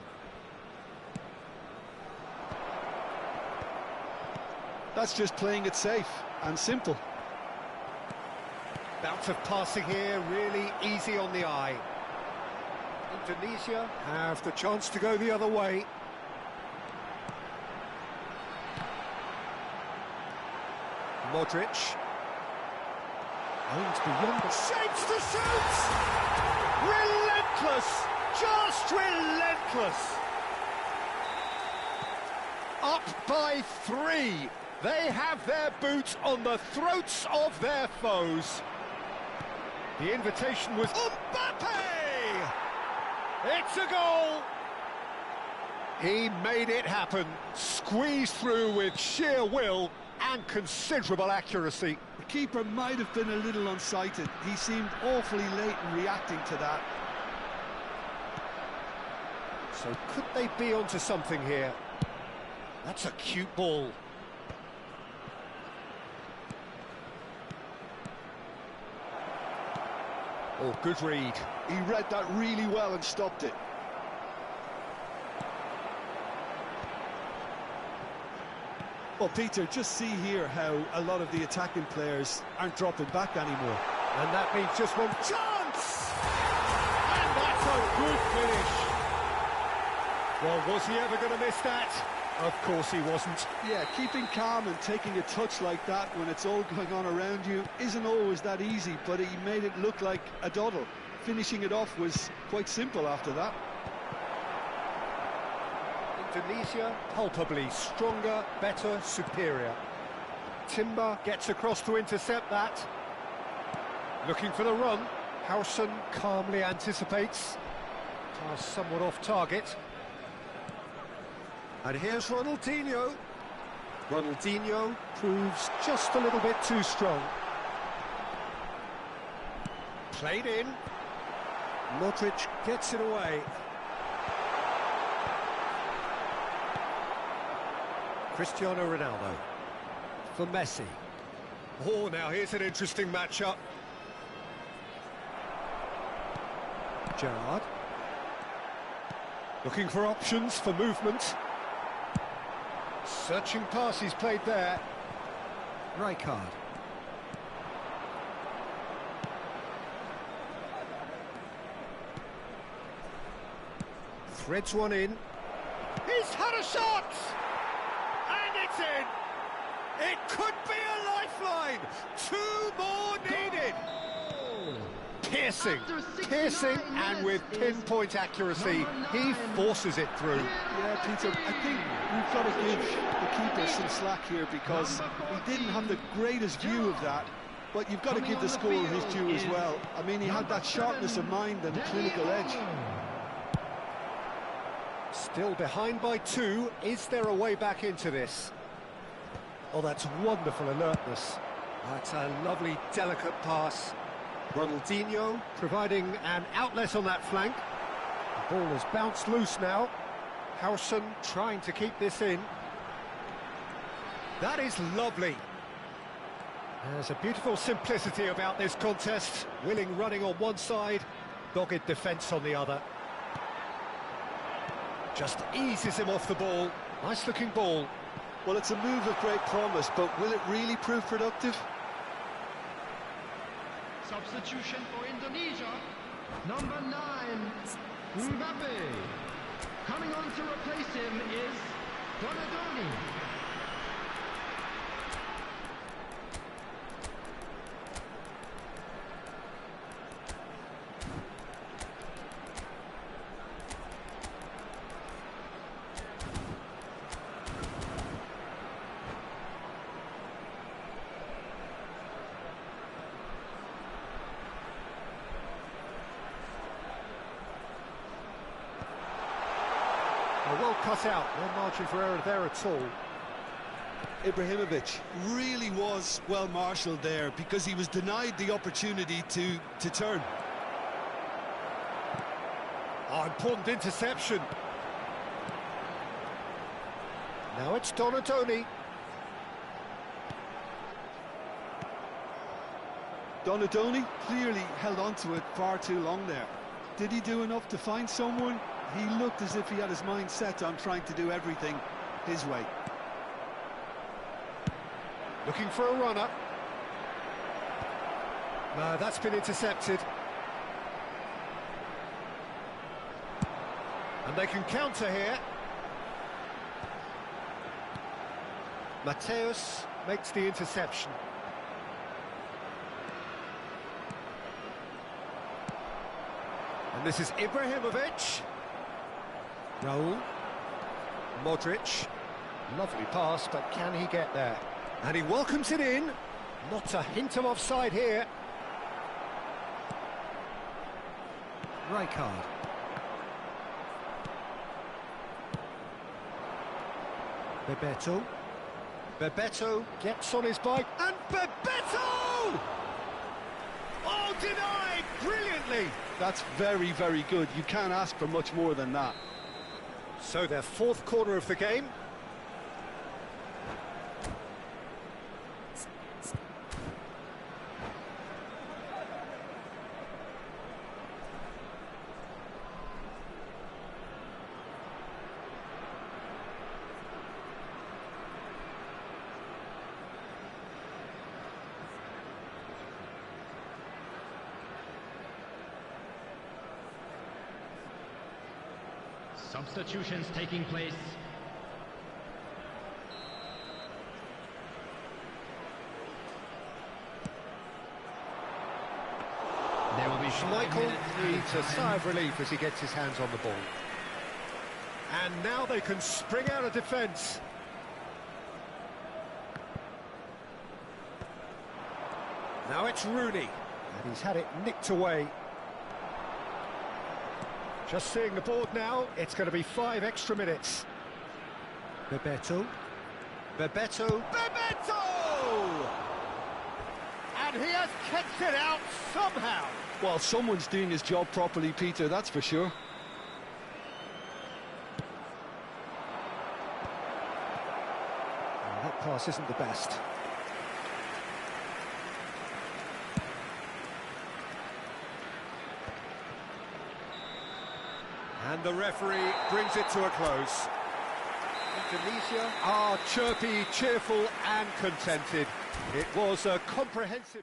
That's just playing it safe and simple. Bounce of passing here, really easy on the eye. Indonesia have the chance to go the other way. Modric. Aims beyond the shapes to shoot! Relentless! Just relentless! Up by 3. They have their boots on the throats of their foes. The invitation was Mbappe! It's a goal! He made it happen, squeezed through with sheer will and considerable accuracy. The keeper might have been a little unsighted. He seemed awfully late in reacting to that. So could they be onto something here? That's a cute ball. Oh, good read. He read that really well and stopped it. Well, Peter, just see here how a lot of the attacking players aren't dropping back anymore. And that means just one chance! And that's a good finish. Well, was he ever going to miss that? Of course he wasn't. Yeah, keeping calm and taking a touch like that when it's all going on around you isn't always that easy, but he made it look like a doddle. Finishing it off was quite simple after that. Indonesia, palpably stronger, better, superior. Timber gets across to intercept that. Looking for the run. Howson calmly anticipates. Pass somewhat off target. And here's Ronaldinho. Ronaldinho proves just a little bit too strong. Played in. Modric gets it away. Cristiano Ronaldo for Messi. Oh, now here's an interesting matchup. Gerrard. Looking for options for movement. Searching pass he's played there. Rijkaard. Threads one in. He's had a shot! And it's in! It could be a lifeline! 2 more needed! Piercing, and with pinpoint accuracy, he forces it through. Yeah, Peter, I think we've got to give the keeper some slack here because he didn't have the greatest view of that, but you've got to give the scorer his due as well. I mean, he had that sharpness of mind and clinical edge. Still behind by 2. Is there a way back into this? Oh, that's wonderful alertness. That's a lovely, delicate pass. Ronaldinho providing an outlet on that flank. The ball has bounced loose now. Howson trying to keep this in. That is lovely. There's a beautiful simplicity about this contest. Willing running on one side, dogged defence on the other. Just eases him off the ball. Nice looking ball. Well, it's a move of great promise, but will it really prove productive? Substitution for Indonesia, number 9, Mbappe. Coming on to replace him is Donadoni. Oh, well cut out, no margin for error there at all. Ibrahimovic really was well marshalled there because he was denied the opportunity to turn. Oh, important interception. Now it's Donadoni. Donadoni clearly held on to it far too long there. Did he do enough to find someone? He looked as if he had his mind set on trying to do everything his way. Looking for a runner. No, that's been intercepted. And they can counter here. Mateus makes the interception. And this is Ibrahimovic. Raul. Modric. Lovely pass, but can he get there? And he welcomes it in. Not a hint of offside here. Rijkaard. Bebeto. Bebeto gets on his bike, and Bebeto! Oh, denied brilliantly! That's very, very good. You can't ask for much more than that. So their fourth corner of the game. Substitutions taking place. There will be Schmeichel needs a sigh of relief as he gets his hands on the ball. And now they can spring out of defence. Now it's Rooney, and he's had it nicked away. Just seeing the board now, it's going to be 5 extra minutes. Bebeto. Bebeto. Bebeto! And he has kept it out somehow. Well, someone's doing his job properly, Peter, that's for sure. Oh, that pass isn't the best. And the referee brings it to a close. Indonesia are chirpy, cheerful and contented. It was a comprehensive...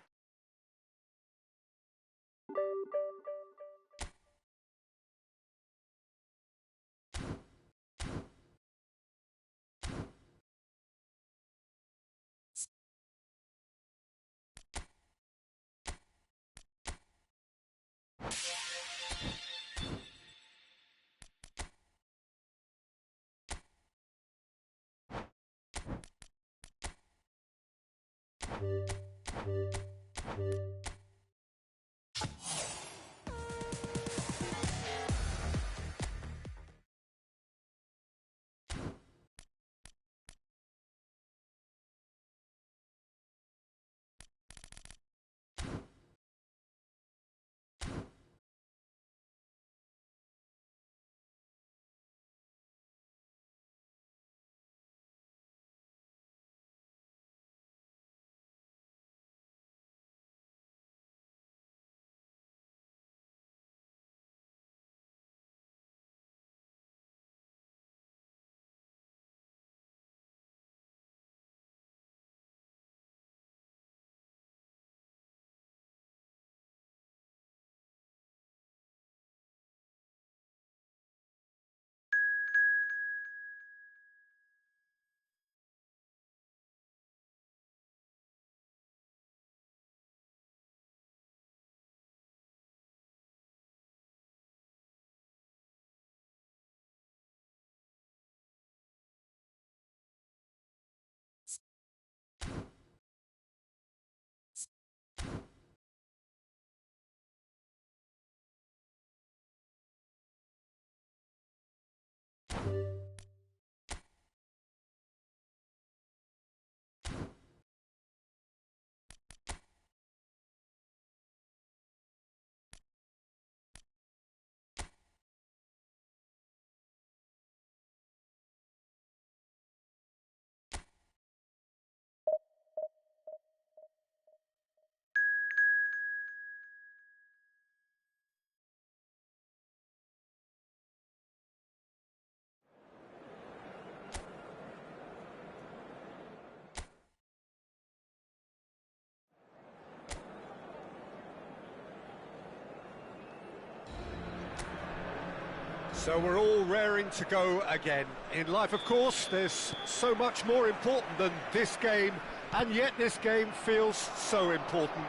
So we're all raring to go again. In life, of course, there's so much more important than this game, and yet this game feels so important.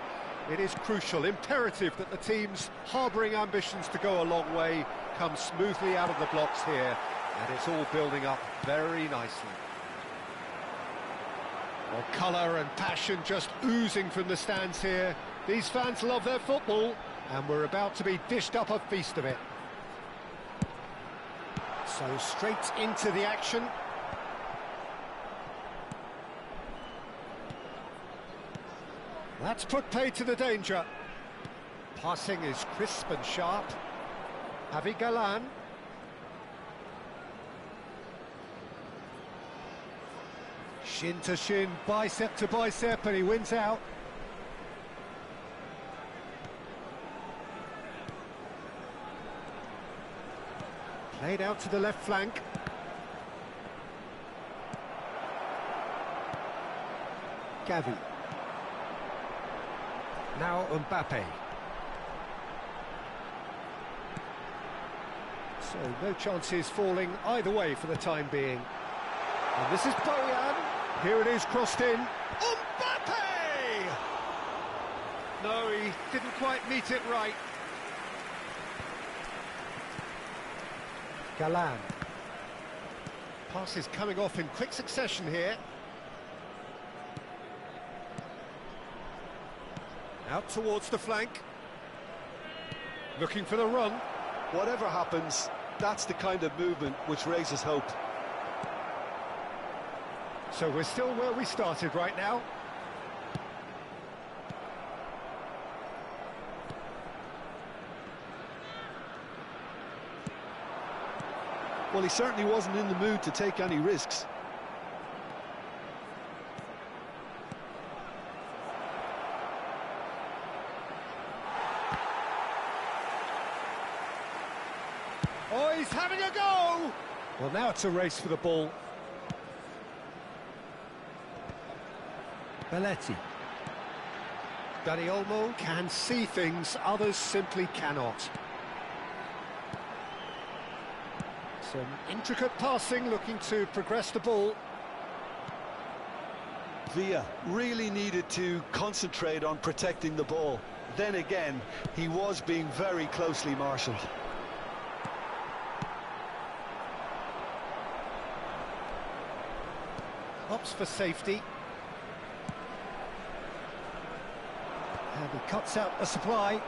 It is crucial, imperative that the teams harbouring ambitions to go a long way come smoothly out of the blocks here, and it's all building up very nicely. Well, colour and passion just oozing from the stands here. These fans love their football, and we're about to be dished up a feast of it. So straight into the action. That's put paid to the danger. Passing is crisp and sharp. Javi Galan. Shin to shin, bicep to bicep, and he wins out. Played out to the left flank. Gavi. Now Mbappe. So no chances falling either way for the time being. And this is Bojan. Here it is, crossed in. Mbappe! No, he didn't quite meet it right. Galan. Passes coming off in quick succession here. Out towards the flank. Looking for the run. Whatever happens, that's the kind of movement which raises hope. So we're still where we started right now. Well, he certainly wasn't in the mood to take any risks. Oh, he's having a go! Well, now it's a race for the ball. Belletti. Dani Olmo can see things others simply cannot. Some intricate passing, looking to progress the ball. Villa really needed to concentrate on protecting the ball. Then again, he was being very closely marshalled. Opts for safety. And he cuts out a supply.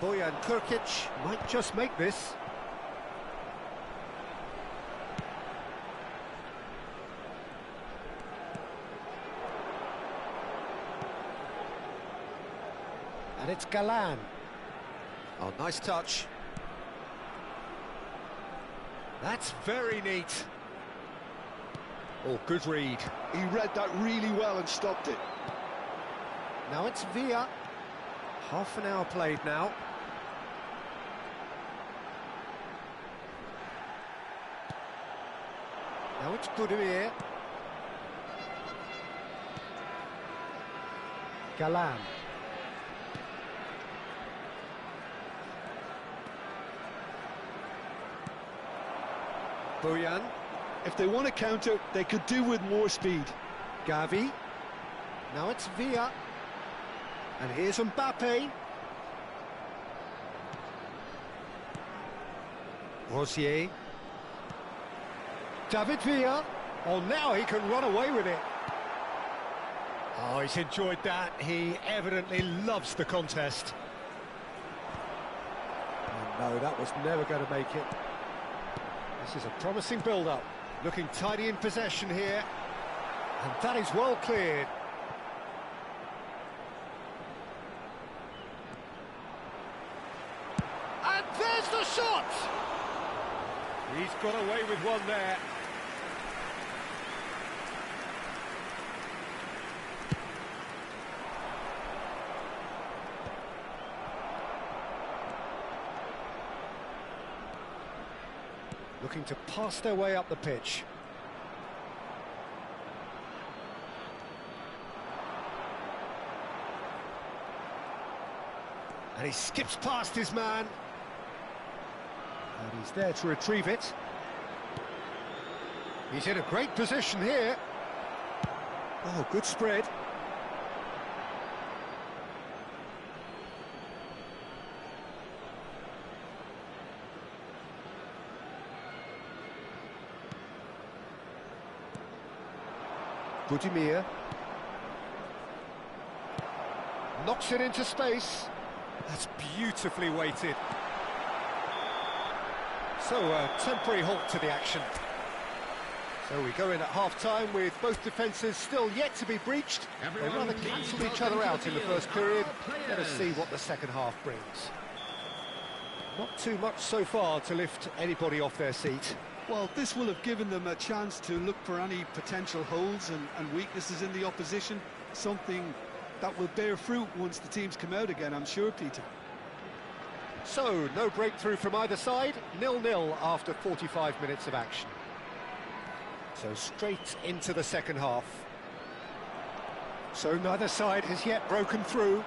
Bojan Krkić might just make this. And it's Galan. Oh, nice touch. That's very neat. Oh, good read. He read that really well and stopped it. Now it's Villa. Half an hour played now. Now it's Budimir. Galan. Bojan. If they want to counter, they could do with more speed. Gavi. Now it's Villa. And here's Mbappe. Rosier. David Villa. Oh, now he can run away with it. Oh, he's enjoyed that. He evidently loves the contest. Oh, no, that was never going to make it. This is a promising build-up. Looking tidy in possession here. And that is well cleared. And there's the shot! He's got away with one there. Looking to pass their way up the pitch. And he skips past his man. And he's there to retrieve it. He's in a great position here. Oh, good spread. Budimir knocks it into space. That's beautifully weighted. So a temporary halt to the action. So we go in at half-time with both defences still yet to be breached. They rather cancelled each other out in the first period. Let us see what the second half brings. Not too much so far to lift anybody off their seat. Well, this will have given them a chance to look for any potential holes and weaknesses in the opposition, something that will bear fruit once the teams come out again, I'm sure, Peter. So, no breakthrough from either side, 0-0 after 45 minutes of action. So straight into the second half. So neither side has yet broken through.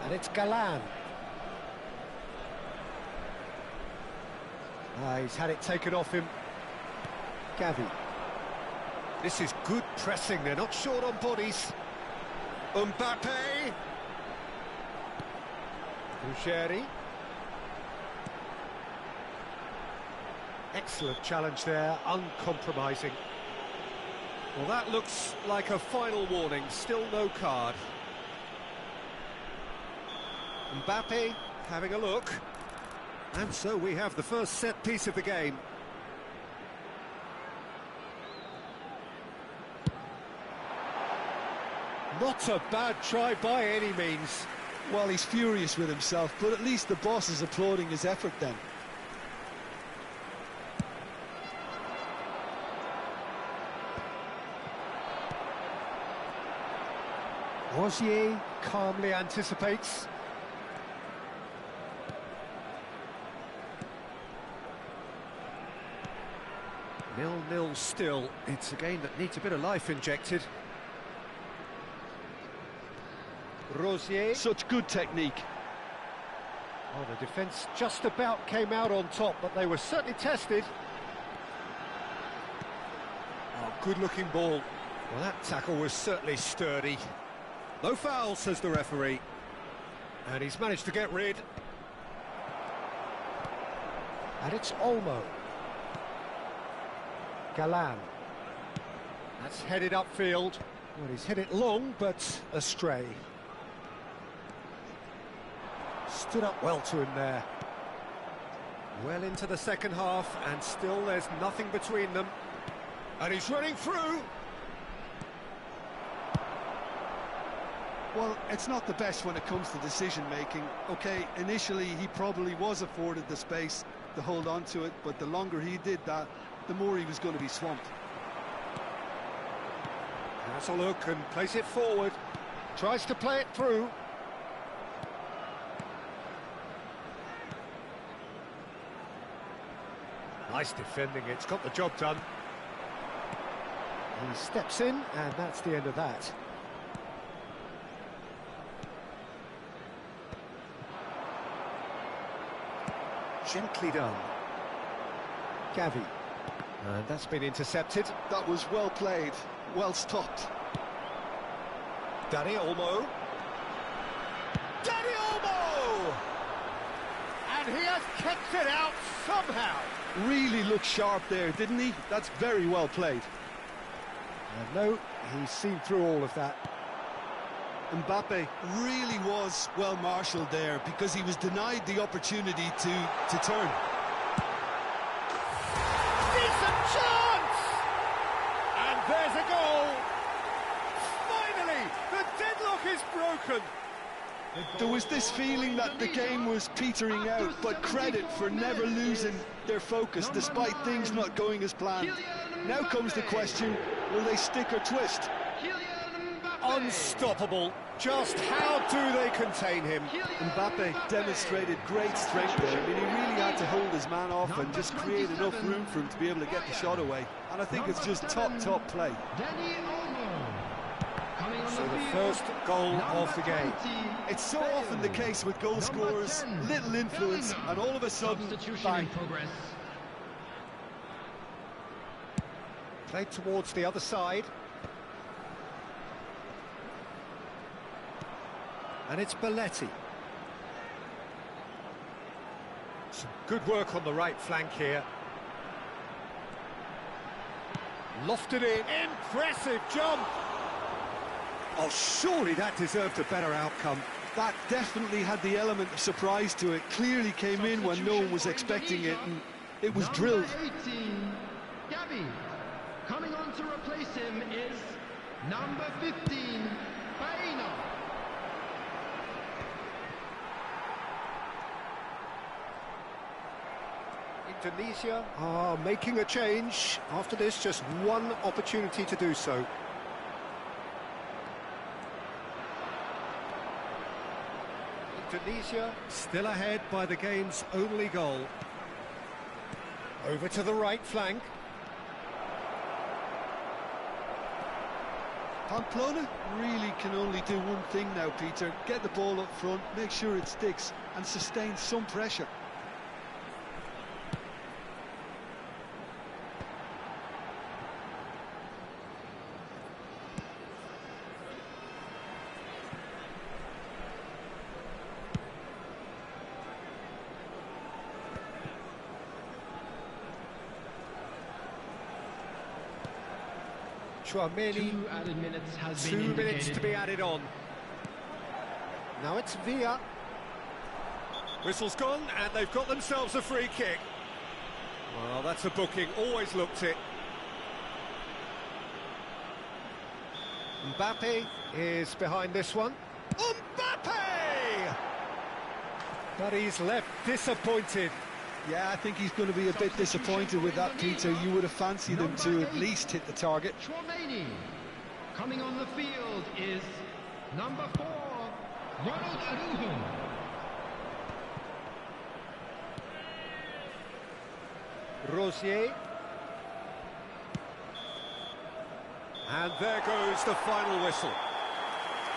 And it's Galan. He's had it taken off him. Gavi. This is good pressing, they're not short on bodies. Mbappe. Ruggeri. Excellent challenge there, uncompromising. Well, that looks like a final warning, still no card. Mbappe having a look. And so we have the first set piece of the game. Not a bad try by any means. Well, he's furious with himself, but at least the boss is applauding his effort then. Rosier calmly anticipates. Nil-nil still. It's a game that needs a bit of life injected. Rosier. Such good technique. Oh, the defence just about came out on top, but they were certainly tested. Oh, good-looking ball. Well, that tackle was certainly sturdy. No foul, says the referee. And he's managed to get rid. And it's Olmo. Galan. That's headed upfield. Well, he's hit it long, but astray. Stood up well to him there. Well into the second half, and still there's nothing between them. And he's running through. Well, it's not the best when it comes to decision-making. OK, initially he probably was afforded the space to hold on to it, but the longer he did that, the more he was going to be swamped. Has a look and plays it forward. Tries to play it through. Nice defending, it's got the job done. He steps in, and that's the end of that. Gently done. Gavi. And that's been intercepted. That was well played, well stopped. Dani Olmo. Dani Olmo! And he has kept it out somehow. Really looked sharp there, didn't he? That's very well played. And no, he's seen through all of that. Mbappe really was well marshalled there because he was denied the opportunity to turn. Decent chance! And there's a goal! Finally, the deadlock is broken! There was this feeling that the game was petering out, but credit for never losing their focus despite things not going as planned. Now comes the question, will they stick or twist? Unstoppable. Just how do they contain him? Mbappe demonstrated great strength there. I mean, he really had to hold his man off and just create enough room for him to be able to get the shot away. And I think it's just top play. So the first goal of the game. It's so often the case with goal scorers, little influence, and all of a sudden, bang. Played towards the other side. And it's Belletti. Some good work on the right flank here. Lofted in. Impressive jump! Oh, surely that deserved a better outcome. That definitely had the element of surprise to it. Clearly came in when no one was expecting it, and it was drilled. Number 18, Gabby. Coming on to replace him is number 15, Baena. Indonesia are making a change. After this, just one opportunity to do so. Indonesia still ahead by the game's only goal. Over to the right flank. Pamplona really can only do one thing now, Peter. Get the ball up front, make sure it sticks, and sustain some pressure. Chouameni, 2 added minutes has been 2 indicated. minutes to be added on. Now it's Villa. Whistle's gone, and they've got themselves a free kick. Well, that's a booking, always looked it. Mbappe is behind this one. Mbappe! But he's left disappointed. Yeah, I think he's going to be a bit disappointed with that, Peter. You would have fancied him to at least hit the target. Chouameni. Coming on the field is number 4, Ronald Araujo. Rosier. And there goes the final whistle.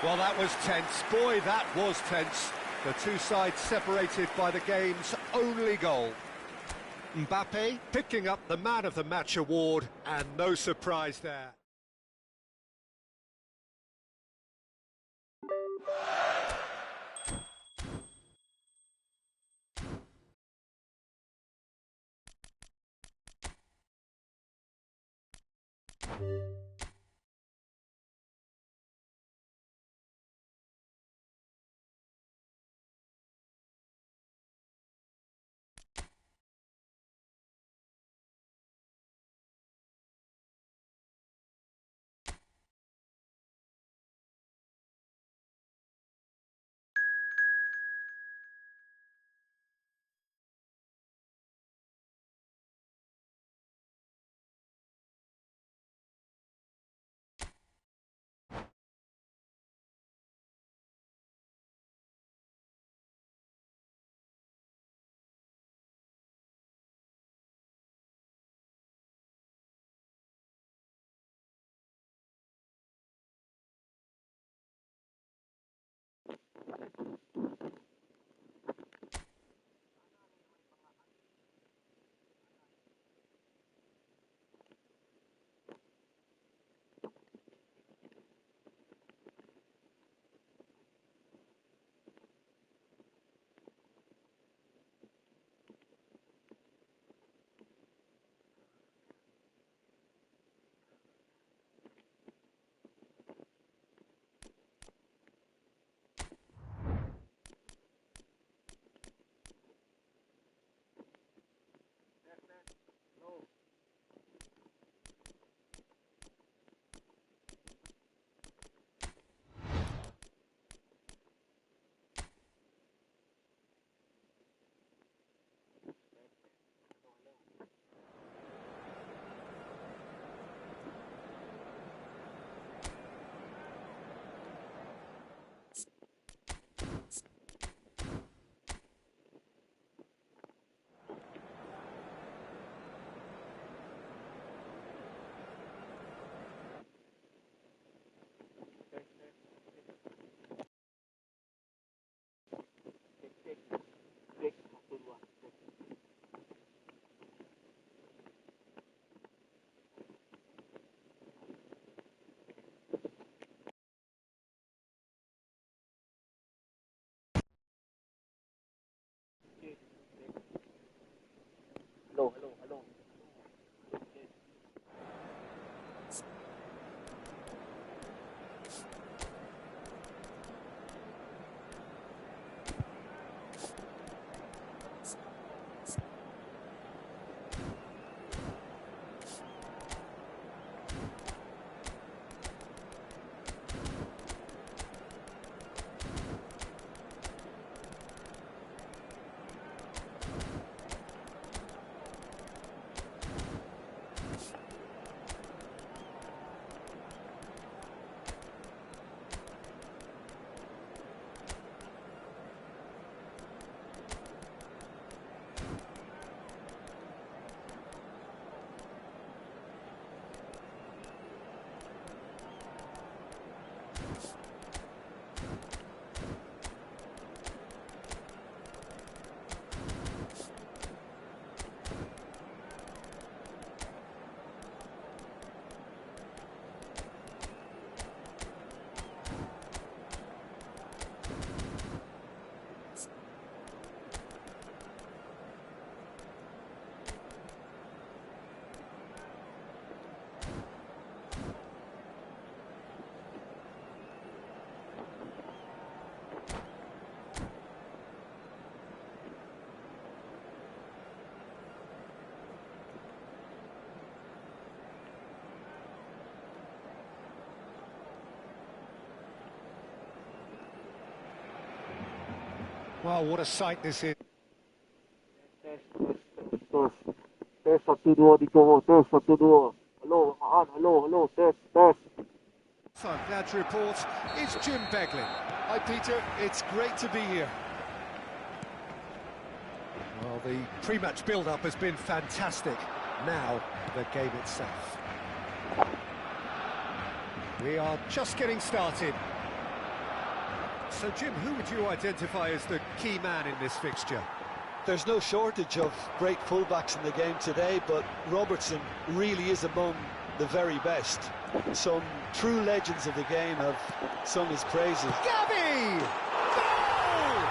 Well, that was tense. Boy, that was tense. The two sides separated by the game's only goal. Mbappe picking up the Man of the Match award, and no surprise there. Well, what a sight this is. Test 1, 2, dicevo, test 1, 2. Hello, hello, test. So I'm glad to report it's Jim Beglin. Hi, Peter. It's great to be here. Well, the pre-match build-up has been fantastic. Now, the game itself. We are just getting started. So, Jim, who would you identify as the key man in this fixture? There's no shortage of great fullbacks in the game today, but Robertson really is among the very best. Some true legends of the game have sung his praises. Gabby! Goal!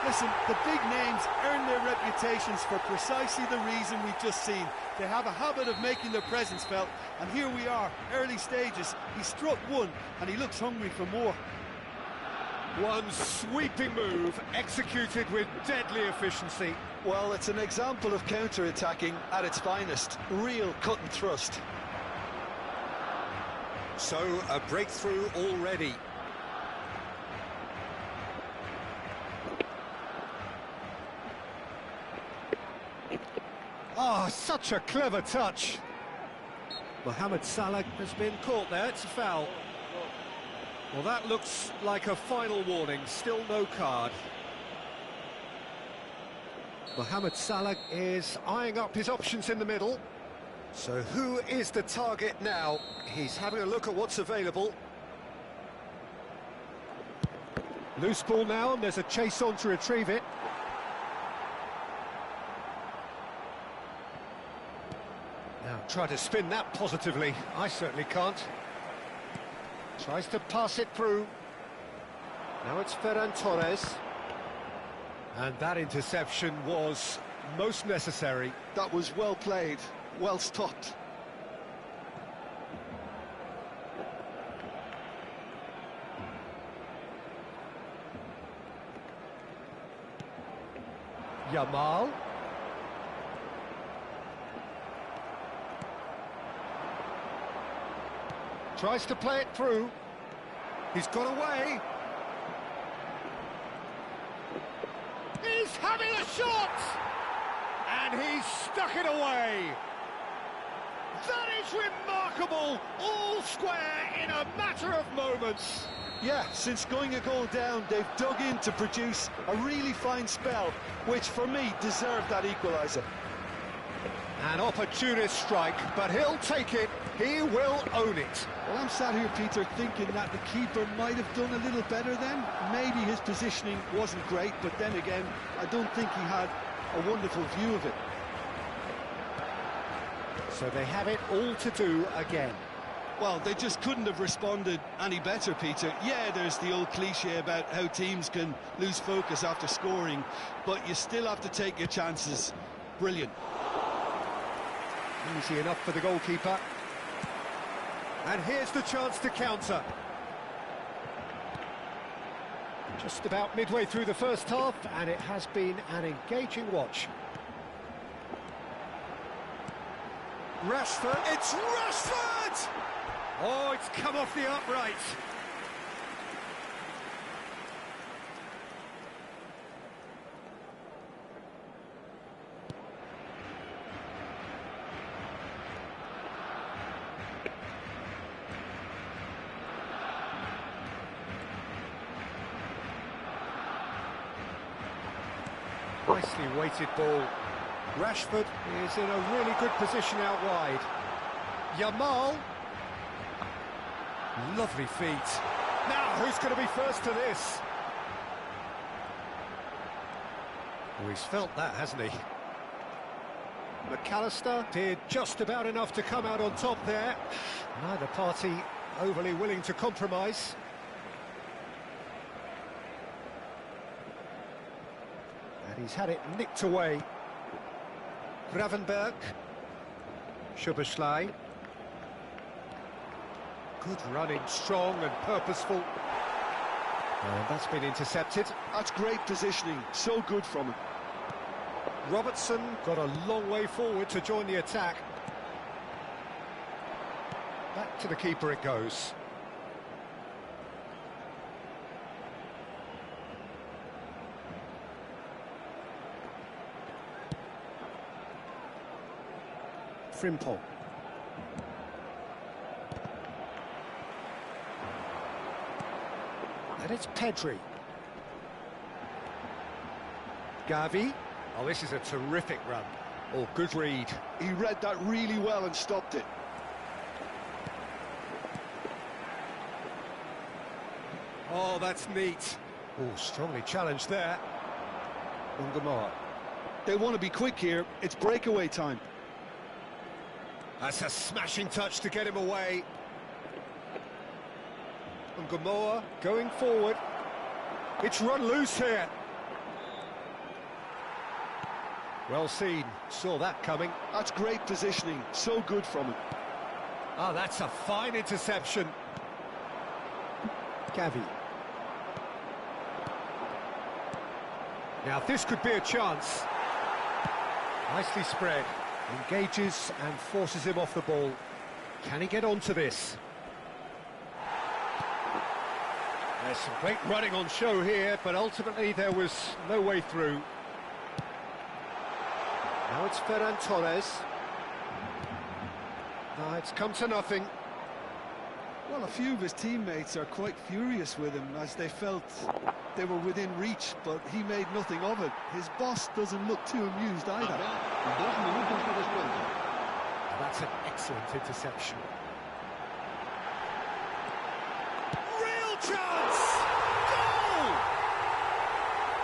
Listen, the big names earn their reputations for precisely the reason we've just seen. They have a habit of making their presence felt, and here we are, early stages. He struck one, and he looks hungry for more. One sweeping move, executed with deadly efficiency. Well, it's an example of counter-attacking at its finest. Real cut and thrust. So, a breakthrough already. Oh, such a clever touch. Mohamed Salah has been caught there, it's a foul. Well, that looks like a final warning, still no card. Mohamed Salah is eyeing up his options in the middle. So who is the target now? He's having a look at what's available. Loose ball now, and there's a chase on to retrieve it. Now try to spin that positively. I certainly can't. Tries to pass it through. Now it's Ferran Torres. And that interception was most necessary. That was well played, well stopped. Yamal. Tries to play it through. He's got away. He's having a shot! And he's stuck it away. That is remarkable. All square in a matter of moments. Yeah, since going a goal down, they've dug in to produce a really fine spell, which for me deserved that equaliser. An opportunist strike, but he'll take it. He will own it. Well, I'm sat here, Peter, thinking that the keeper might have done a little better then. Maybe his positioning wasn't great, but then again, I don't think he had a wonderful view of it. So they have it all to do again. Well, they just couldn't have responded any better, Peter. Yeah, there's the old cliche about how teams can lose focus after scoring, but you still have to take your chances. Brilliant. Easy enough for the goalkeeper. And here's the chance to counter. Just about midway through the first half, and it has been an engaging watch. Rashford, it's Rashford! Oh, it's come off the upright. Nicely weighted ball. Rashford is in a really good position out wide. Yamal. Lovely feet. Now, who's going to be first to this? Oh, he's felt that, hasn't he? McAllister did just about enough to come out on top there. Neither party overly willing to compromise. And he's had it nicked away. Gravenberg. Szoboszlai. Good running, strong and purposeful. And that's been intercepted. That's great positioning, so good from him. Robertson got a long way forward to join the attack. Back to the keeper it goes. Frimpong. And it's Pedri. Gavi. Oh, this is a terrific run. Oh, good read. He read that really well and stopped it. Oh, that's neat. Oh, strongly challenged there. Ungamar. They want to be quick here. It's breakaway time. That's a smashing touch to get him away. Ungamar going forward. It's run loose here. Well seen. Saw that coming. That's great positioning. So good from him. Oh, that's a fine interception. Gavi. Now this could be a chance. Nicely spread. Engages and forces him off the ball. Can he get onto this? There's some great running on show here, but ultimately there was no way through. Now it's Ferran Torres. No, it's come to nothing. Well, a few of his teammates are quite furious with him as they felt they were within reach, but he made nothing of it. His boss doesn't look too amused either. That's an excellent interception. Real chance! Goal!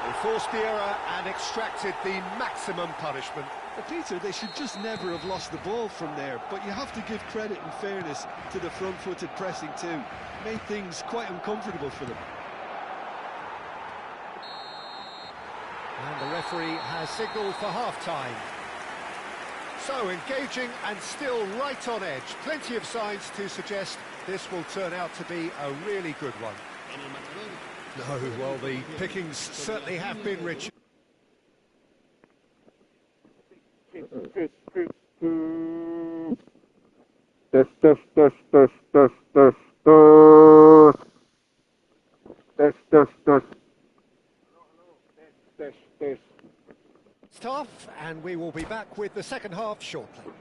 They forced the error and extracted the maximum punishment. Well, Peter, they should just never have lost the ball from there, but you have to give credit and fairness to the front-footed pressing too. Made things quite uncomfortable for them. And the referee has signalled for half-time. So, engaging and still right on edge. Plenty of signs to suggest this will turn out to be a really good one. No, well, the pickings certainly have been rich. Test. It's tough, and we will be back with the second half shortly.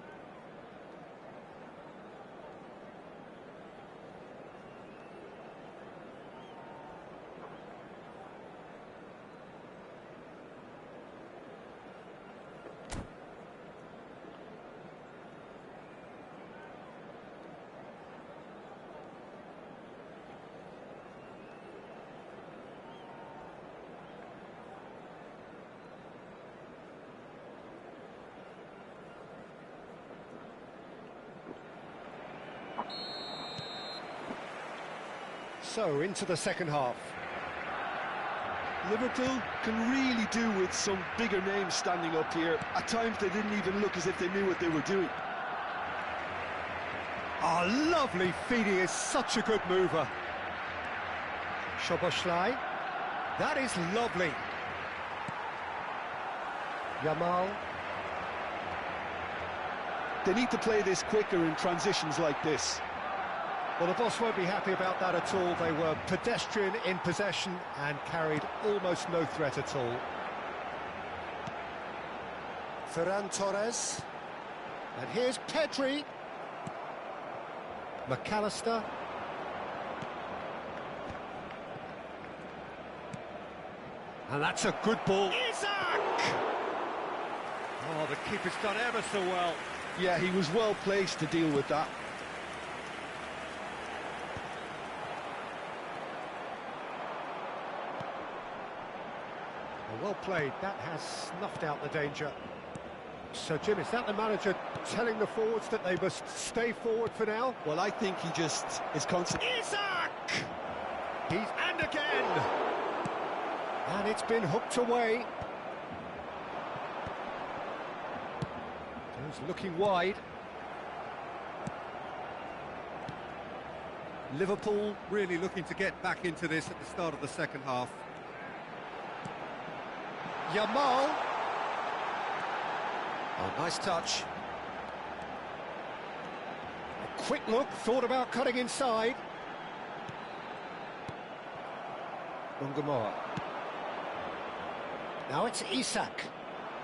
So, into the second half. Liverpool can really do with some bigger names standing up here. At times they didn't even look as if they knew what they were doing. Oh, lovely feed. He is such a good mover. Szoboszlai. That is lovely. Yamal. They need to play this quicker in transitions like this. Well, the boss won't be happy about that at all. They were pedestrian in possession and carried almost no threat at all. Ferran Torres. And here's Pedri. McAllister. And that's a good ball. Isaac! Oh, the keeper's done ever so well. Yeah, he was well placed to deal with that. Well played, that has snuffed out the danger. So, Jim, is that the manager telling the forwards that they must stay forward for now? Well, I think he just is constant. Isaac! And again! And it's been hooked away. He's looking wide. Liverpool really looking to get back into this at the start of the second half. Yamal. Oh, nice touch. A quick look, thought about cutting inside. Ungamar. Now it's Isak.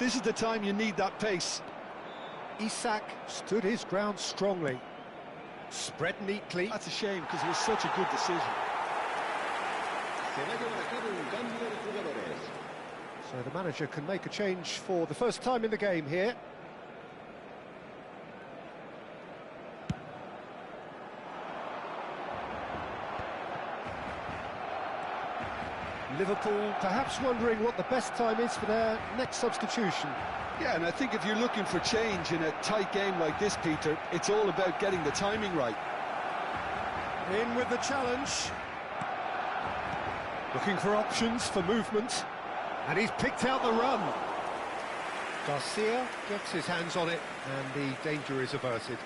This is the time you need that pace. Isak stood his ground strongly. Spread neatly. That's a shame because it was such a good decision. So the manager can make a change for the first time in the game here. Liverpool perhaps wondering what the best time is for their next substitution. Yeah, and I think if you're looking for change in a tight game like this, Peter, it's all about getting the timing right. In with the challenge. Looking for options for movement. And he's picked out the run. Garcia gets his hands on it, and the danger is averted.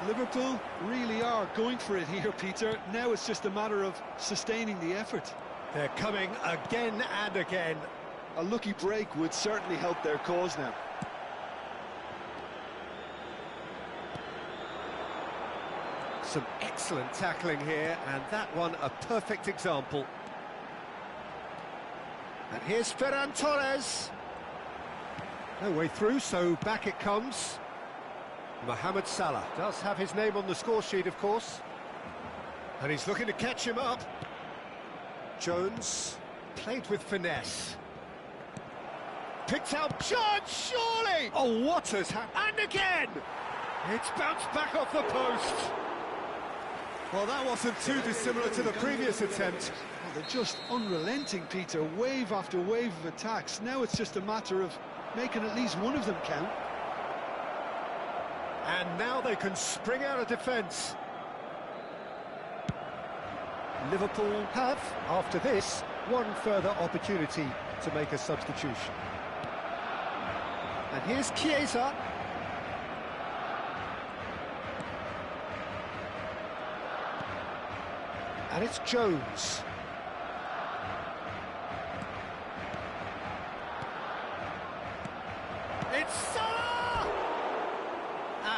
Liverpool really are going for it here, Peter. Now it's just a matter of sustaining the effort. They're coming again and again. A lucky break would certainly help their cause now. Some excellent tackling here, and that one a perfect example. And here's Ferran Torres. No way through, so back it comes. Mohamed Salah does have his name on the score sheet, of course. And he's looking to catch him up. Jones played with finesse. Picked out John, surely! Oh, what has happened? And again! It's bounced back off the post. Well, that wasn't too dissimilar to the previous attempt. Well, they're just unrelenting, Peter. Wave after wave of attacks. Now it's just a matter of making at least one of them count. And now they can spring out of defence. Liverpool have, after this, one further opportunity to make a substitution. And here's Chiesa. And it's Jones. It's Salah!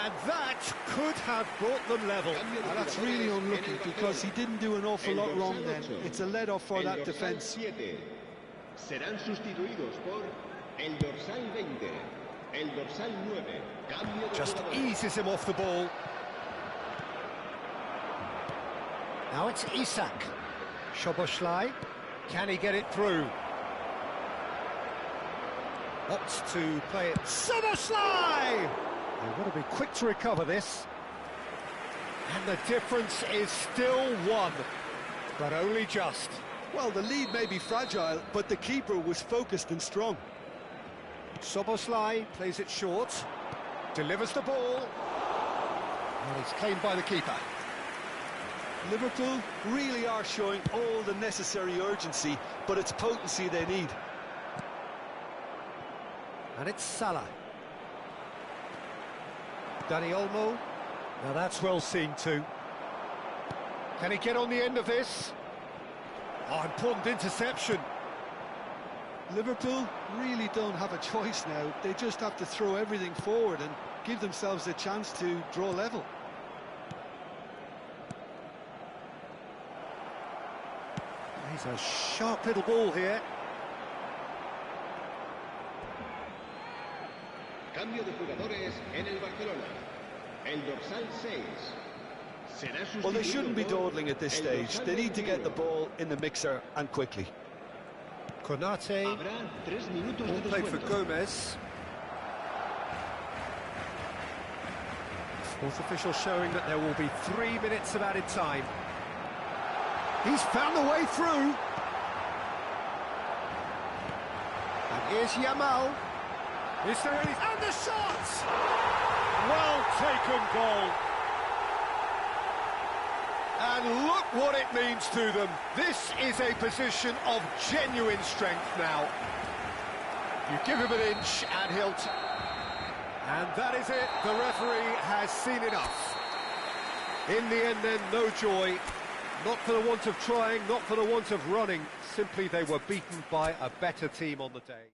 And that could have brought them level. And that's really unlucky because he didn't do an awful lot wrong then. It's a let-off for that defence. Serán sustituidos por el dorsal 20, el dorsal 9. Cambio de Just jugador. eases him off the ball. Now it's Isak. Szoboszlai. Can he get it through? Opts to play it. Szoboszlai! They've got to be quick to recover this. And the difference is still one, but only just. Well, the lead may be fragile, but the keeper was focused and strong. Szoboszlai plays it short, delivers the ball, and it's claimed by the keeper. Liverpool really are showing all the necessary urgency, but it's potency they need. And it's Salah. Dani Olmo. Now that's well seen too. Can he get on the end of this? Oh, important interception. Liverpool really don't have a choice now. They just have to throw everything forward and give themselves a chance to draw level. He's a sharp little ball here. Cambio de jugadores en el Barcelona. El dorsal 6. Será sustituido Well, they shouldn't be por dawdling at this el stage. dorsal They need to get the 21. ball in the mixer and quickly. Konate. Habrá 3 minutos Ball de played for descuento. Gomez. Fourth official showing that there will be 3 minutes of added time. He's found the way through. And here's Yamal. Is there any... And the shot! Well taken goal. And look what it means to them. This is a position of genuine strength now. You give him an inch and he'll... And that is it. The referee has seen enough. In the end then, no joy. Not for the want of trying, not for the want of running. Simply they were beaten by a better team on the day.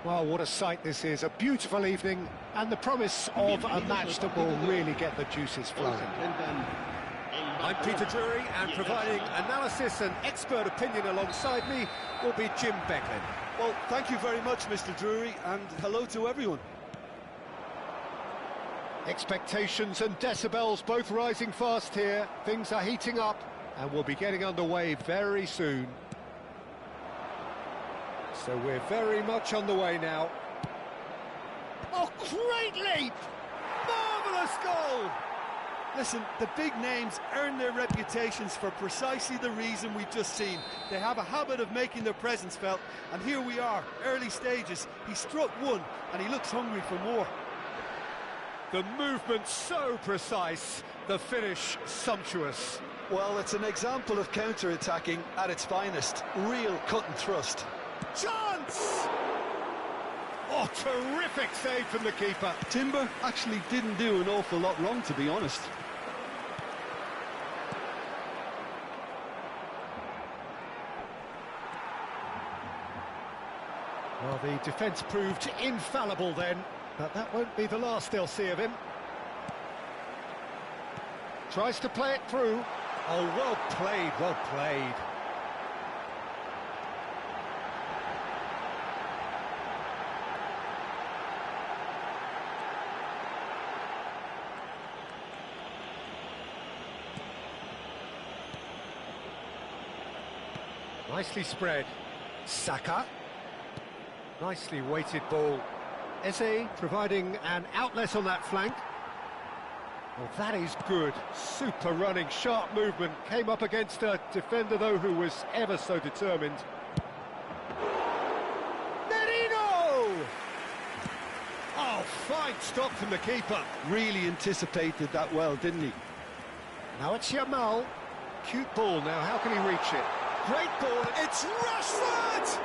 Well, what a sight this is. A beautiful evening and the promise of a match that will really get the juices flowing. I'm Peter Drury, and providing analysis and expert opinion alongside me will be Jim Becklin. Well, thank you very much, Mr. Drury, and hello to everyone. Expectations and decibels both rising fast here. Things are heating up and we'll be getting underway very soon. So we're very much on the way now. Oh, great leap! Marvellous goal! Listen, the big names earn their reputations for precisely the reason we've just seen. They have a habit of making their presence felt, and here we are, early stages. He struck one, and he looks hungry for more. The movement so precise, the finish sumptuous. Well, it's an example of counter-attacking at its finest. Real cut and thrust. Chance! Oh, terrific save from the keeper. Timber actually didn't do an awful lot wrong, to be honest. Well, the defence proved infallible then, but that won't be the last they'll see of him. Tries to play it through. Oh, well played, well played. Nicely spread. Saka. Nicely weighted ball. Eze providing an outlet on that flank. Well, that is good. Super running, sharp movement. Came up against a defender, though, who was ever so determined. Merino! Oh, fine stop from the keeper. Really anticipated that well, didn't he? Now it's Yamal. Cute ball now, how can he reach it? Great ball, it's Rashford!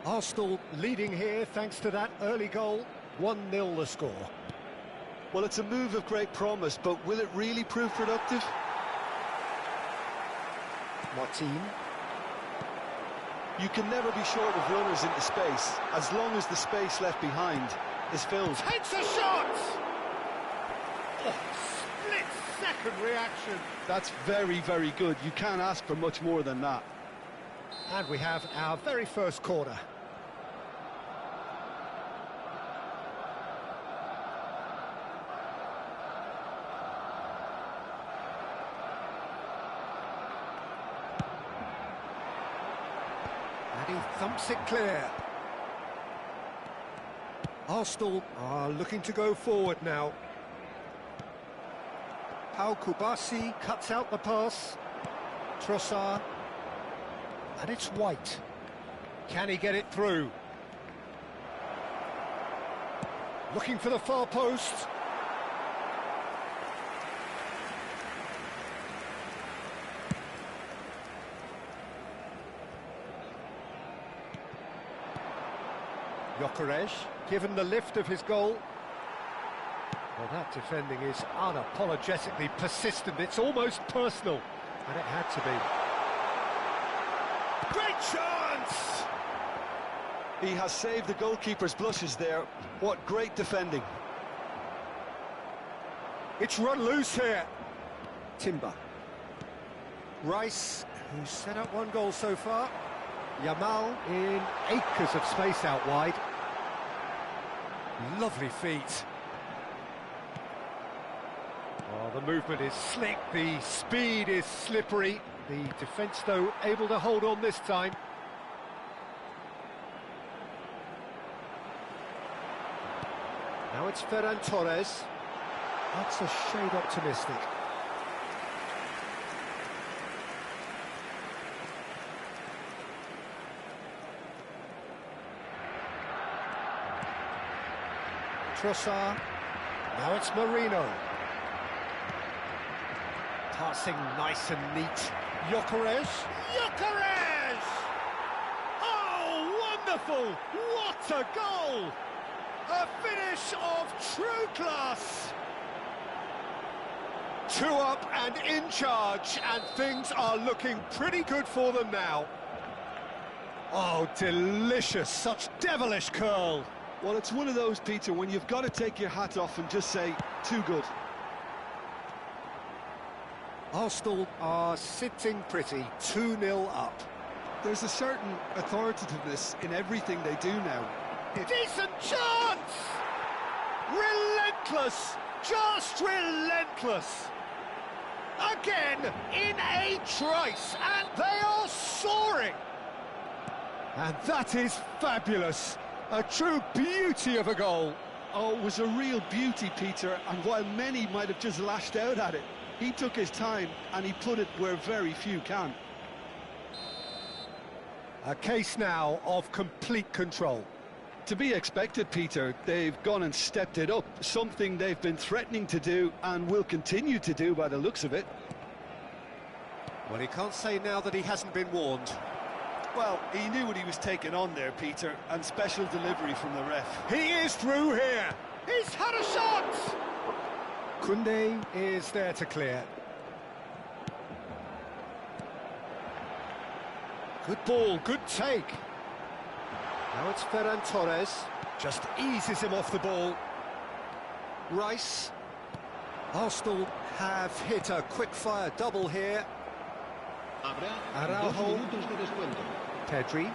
Arsenal leading here thanks to that early goal. 1-0 the score. Well, it's a move of great promise, but will it really prove productive? Martin. You can never be short of runners into space, as long as the space left behind is filled. Takes a shot! Oh, split-second reaction. That's very, very good. You can't ask for much more than that. And we have our very first corner. And he thumps it clear. Arsenal are looking to go forward now. Pau Kubasi cuts out the pass. Trossard. And it's White. Can he get it through? Looking for the far post. Gyökeres, given the lift of his goal. Well, that defending is unapologetically persistent. It's almost personal, and it had to be. Great chance! He has saved the goalkeeper's blushes there. What great defending. It's run loose here. Timber. Rice, who's set up one goal so far. Yamal in acres of space out wide. Lovely feet. Oh, the movement is slick, the speed is slippery. The defence, though, able to hold on this time. Now it's Ferran Torres. That's a shade optimistic. Trossard. Now it's Marino. Passing nice and neat. Gyökeres. Gyökeres! Oh, wonderful! What a goal! A finish of true class! 2 up and in charge, and things are looking pretty good for them now. Oh, delicious, such devilish curl. Well, it's one of those, Peter, when you've got to take your hat off and just say, too good. Arsenal are sitting pretty, 2-0 up. There's a certain authoritativeness in everything they do now. Decent chance! Relentless, just relentless. Again, in a trice, and they are soaring. And that is fabulous. A true beauty of a goal. Oh, it was a real beauty, Peter, and while many might have just lashed out at it, he took his time and he put it where very few can. A case now of complete control. To be expected, Peter. They've gone and stepped it up, something they've been threatening to do and will continue to do by the looks of it. Well, he can't say now that he hasn't been warned. Well, he knew what he was taking on there, Peter, and special delivery from the ref. He is through here. He's had a shot. Koundé is there to clear. Good ball, good take. Now it's Ferran Torres. Just eases him off the ball. Rice. Arsenal have hit a quick-fire double here. Araujo. Pedri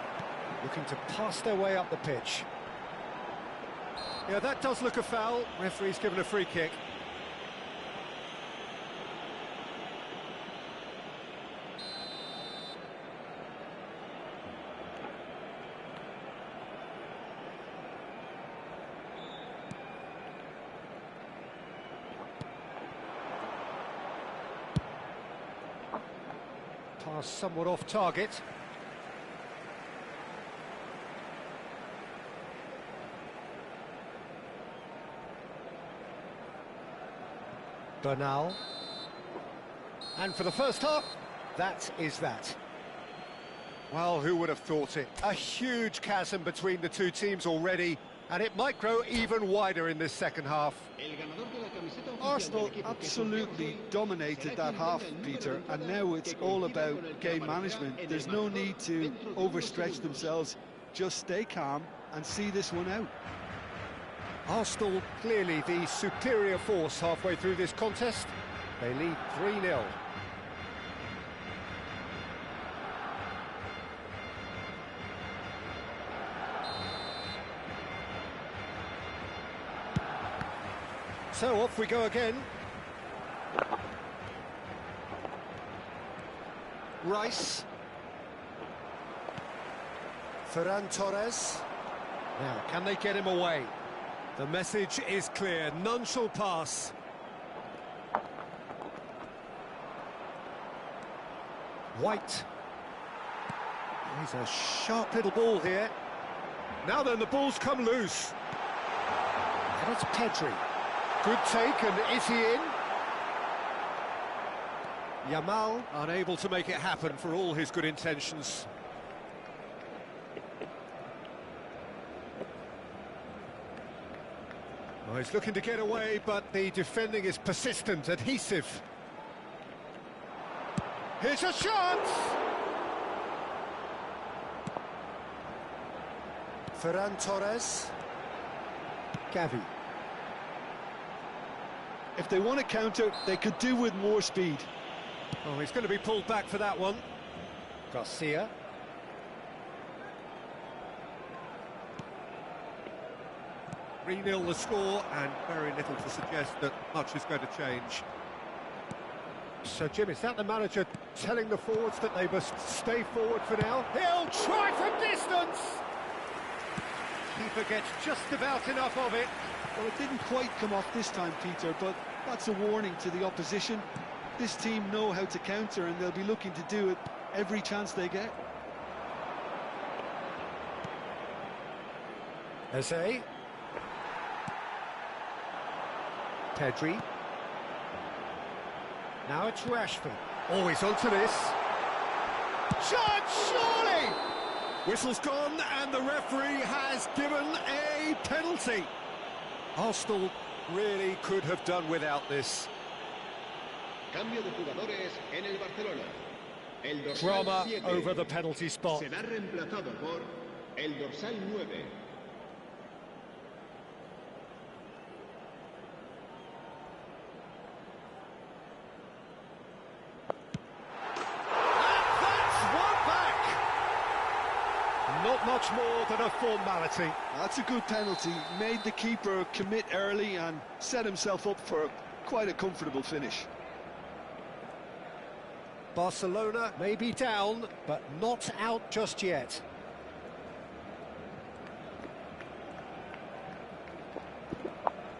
looking to pass their way up the pitch. Yeah, that does look a foul. Referee's given a free kick. Pass somewhat off target. Bernal. And for the first half, that is that. Well, who would have thought it? A huge chasm between the two teams already, and it might grow even wider in this second half. Arsenal absolutely dominated that half, Peter, and now it's all about game management. There's no need to overstretch themselves. Just stay calm and see this one out. Arsenal clearly the superior force halfway through this contest. They lead 3-0. So off we go again. Rice. Ferran Torres. Now, can they get him away? The message is clear, none shall pass. White. He's a sharp little ball here. Now then, the ball's come loose. And it's Pedri. Good take, and is he in? Yamal unable to make it happen for all his good intentions. Oh, he's looking to get away, but the defending is persistent, adhesive. Here's a shot! Ferran Torres. Gavi. If they want to counter, they could do with more speed. Oh, he's going to be pulled back for that one. Garcia. Re-nil the score, and very little to suggest that much is going to change. So, Jim, is that the manager telling the forwards that they must stay forward for now? He'll try from distance! Keeper gets just about enough of it. Well, it didn't quite come off this time, Peter, but that's a warning to the opposition. This team know how to counter, and they'll be looking to do it every chance they get. Eze. Pedri. Now it's Rashford. Oh, he's onto this. Shot, surely! Whistle's gone, and the referee has given a penalty. Arsenal really could have done without this. Cambio de jugadores en el Barcelona. El dorsal Drama 7 over the penalty spot. será reemplazado por el dorsal 9. Not much more than a formality. That's a good penalty. Made the keeper commit early and set himself up for quite a comfortable finish. Barcelona may be down, but not out just yet.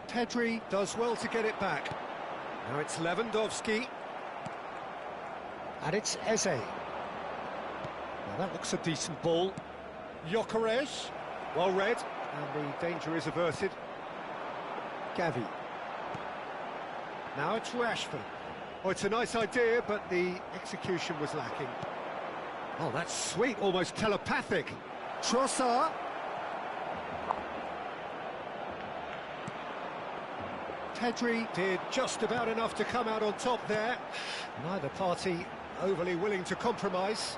Pedri does well to get it back. Now it's Lewandowski. And it's Eze. Now that looks a decent ball. Gyökeres, well read, and the danger is averted. Gavi. Now it's Rashford. Oh, it's a nice idea, but the execution was lacking. Oh, that's sweet, almost telepathic. Trossard. Pedri did just about enough to come out on top there. Neither party overly willing to compromise.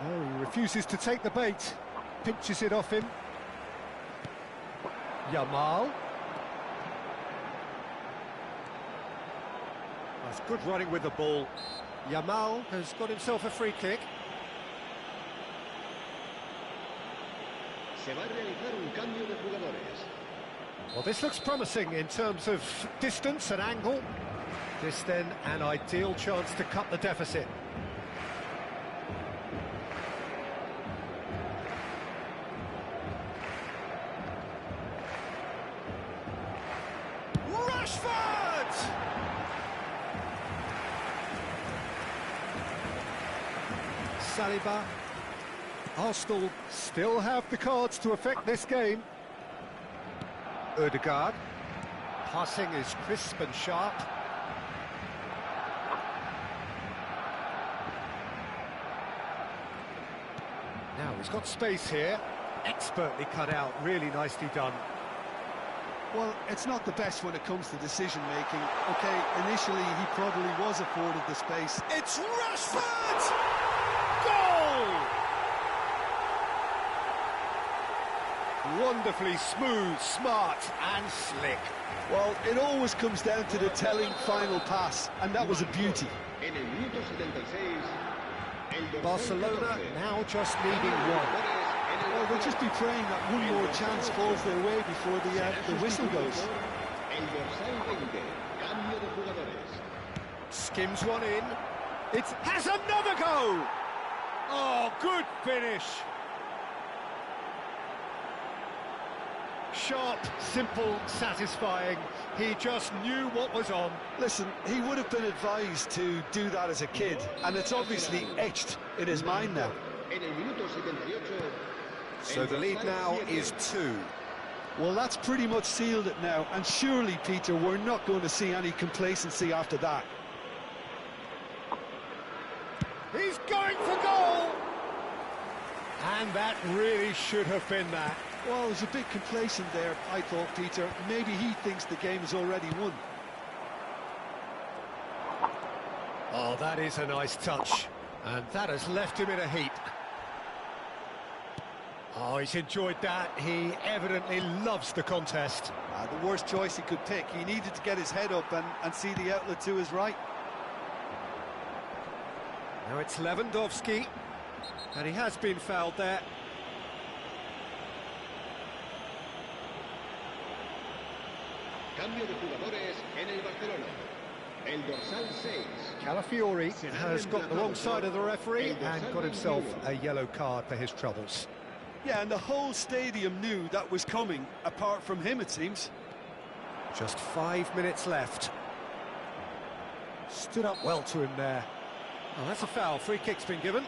Oh, he refuses to take the bait. Pinches it off him. Yamal. That's good running with the ball. Yamal has got himself a free kick. Se va a realizar un cambio de jugadores. Well, this looks promising in terms of distance and angle. This then an ideal chance to cut the deficit. Rashford! Saliba. Arsenal still have the cards to affect this game. Ødegaard. Passing is crisp and sharp. Now he's got space here. Expertly cut out, really nicely done. Well, it's not the best when it comes to decision-making. OK, initially he probably was afforded the space. It's Rashford! Goal! Wonderfully smooth, smart and slick. Well, it always comes down to the telling final pass, and that was a beauty. En el minuto 76, el dorsal Barcelona 14. now just needing one. Well, they'll just be praying that one more chance falls their way before the whistle goes. El dorsal 20, cambio de jugadores. Skims one in. It has another go! Oh, good finish. Sharp, simple, satisfying. He just knew what was on. Listen, he would have been advised to do that as a kid, and it's obviously etched in his mind now. En el minuto 78. So the lead now is 2. Well, that's pretty much sealed it now, and surely, Peter, we're not going to see any complacency after that. He's going for goal! And that really should have been that. Well, there's a bit complacent there, I thought, Peter. Maybe he thinks the game is already won. Oh, that is a nice touch. And that has left him in a heap. Oh, he's enjoyed that. He evidently loves the contest. The worst choice he could pick. He needed to get his head up and see the outlet to his right. Now it's Lewandowski. And he has been fouled there. Cambio de jugadores en el Barcelona. El dorsal 6. Calafiori has got the wrong side of the referee and got himself a yellow card for his troubles. Yeah, and the whole stadium knew that was coming, apart from him, it seems. Just 5 minutes left. Stood up well to him there. Oh, that's a foul. Free kick's been given.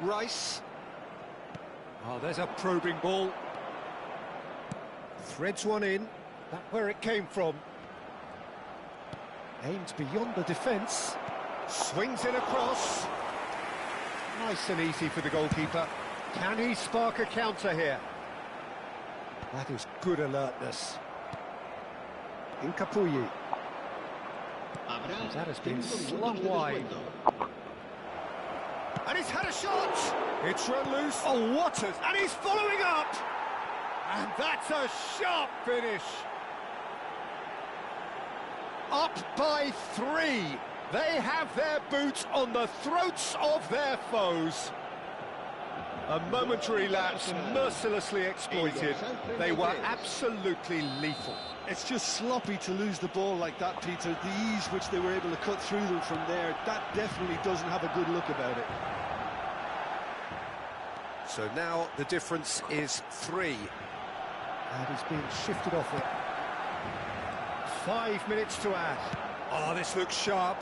Rice. Oh, there's a probing ball. Threads one in. That's where it came from. Aimed beyond the defence. Swings it across. Nice and easy for the goalkeeper. Can he spark a counter here? That is good alertness. Incapuyi. That has been slung wide. And he's had a shot! It's run loose. Oh, what a... And he's following up! And that's a sharp finish. Up by 3. They have their boots on the throats of their foes. A momentary lapse, mercilessly exploited. They were absolutely lethal. It's just sloppy to lose the ball like that, Peter. The ease which they were able to cut through them from there, that definitely doesn't have a good look about it. So now the difference is 3. And he's being shifted off it. 5 minutes to add. Oh, this looks sharp.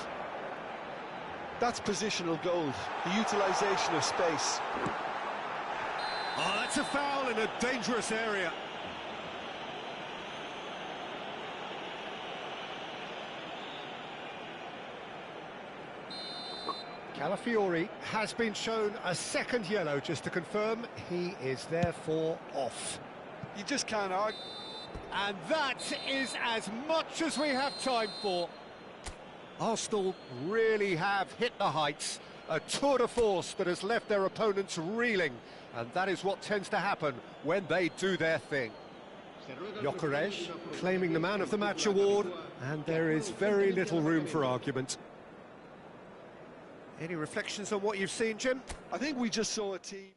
That's positional gold, the utilisation of space. Oh, that's a foul in a dangerous area. Calafiori has been shown a second yellow, just to confirm he is therefore off. You just can't argue. And that is as much as we have time for. Arsenal really have hit the heights, a tour de force that has left their opponents reeling, and that is what tends to happen when they do their thing. Gyökeres claiming the Man of the Match award, and there is very little room for argument. Any reflections on what you've seen, Jim? I think we just saw a team.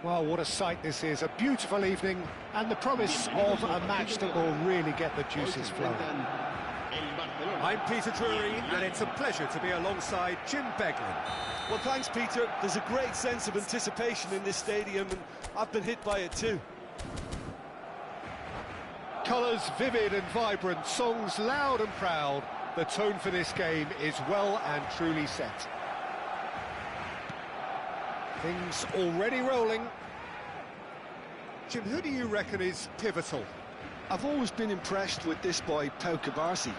Well, what a sight this is, a beautiful evening, and the promise of a match that will really get the juices flowing. I'm Peter Drury, and it's a pleasure to be alongside Jim Beglin. Well, thanks, Peter. There's a great sense of anticipation in this stadium, and I've been hit by it too. Colours vivid and vibrant, songs loud and proud. The tone for this game is well and truly set. Things already rolling. Jim, who do you reckon is pivotal? I've always been impressed with this boy, Pau Cubarsí.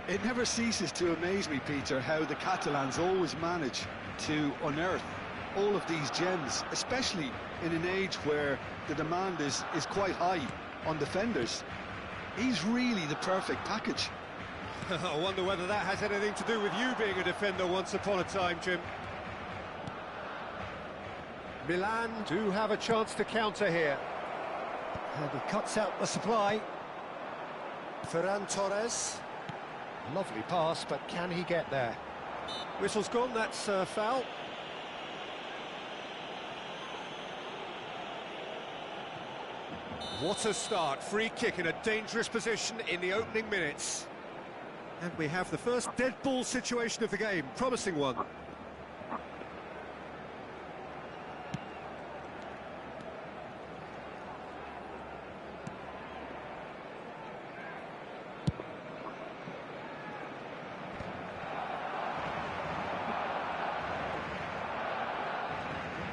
It never ceases to amaze me, Peter, how the Catalans always manage to unearth all of these gems, especially in an age where the demand is quite high on defenders. He's really the perfect package. I wonder whether that has anything to do with you being a defender once upon a time, Jim. Milan do have a chance to counter here. And he cuts out the supply. Ferran Torres. Lovely pass, but can he get there? Whistle's gone, that's foul. What a start, free kick in a dangerous position in the opening minutes. And we have the first dead ball situation of the game, promising one.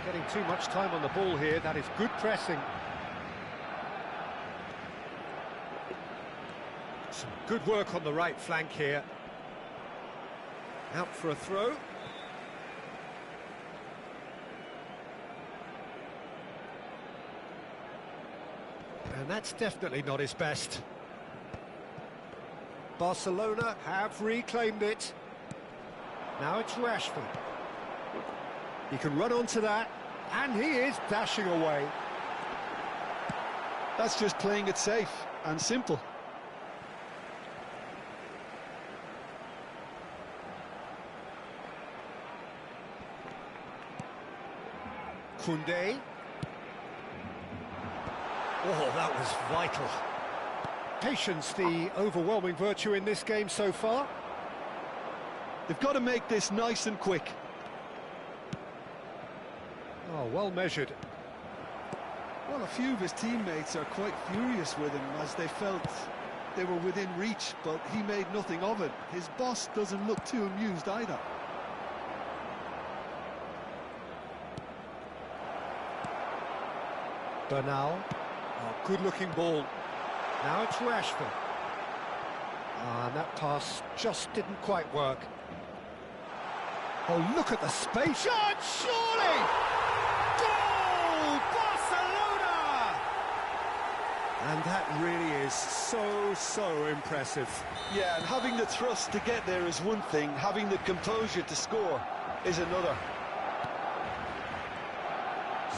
Getting too much time on the ball here, that is good pressing. Some good work on the right flank here. Out for a throw. And that's definitely not his best. Barcelona have reclaimed it. Now it's Rashford. He can run onto that, and he is dashing away. That's just playing it safe and simple. Koundé. Oh, that was vital. Patience, the overwhelming virtue in this game so far. They've got to make this nice and quick. Oh, well measured. Well, a few of his teammates are quite furious with him as they felt they were within reach, but he made nothing of it. His boss doesn't look too amused either. Bernal. Oh, good-looking ball. Now it's Rashford. And that pass just didn't quite work. Oh, look at the space. Shot, surely! Goal! Barcelona! And that really is so impressive. Yeah, and having the thrust to get there is one thing, having the composure to score is another.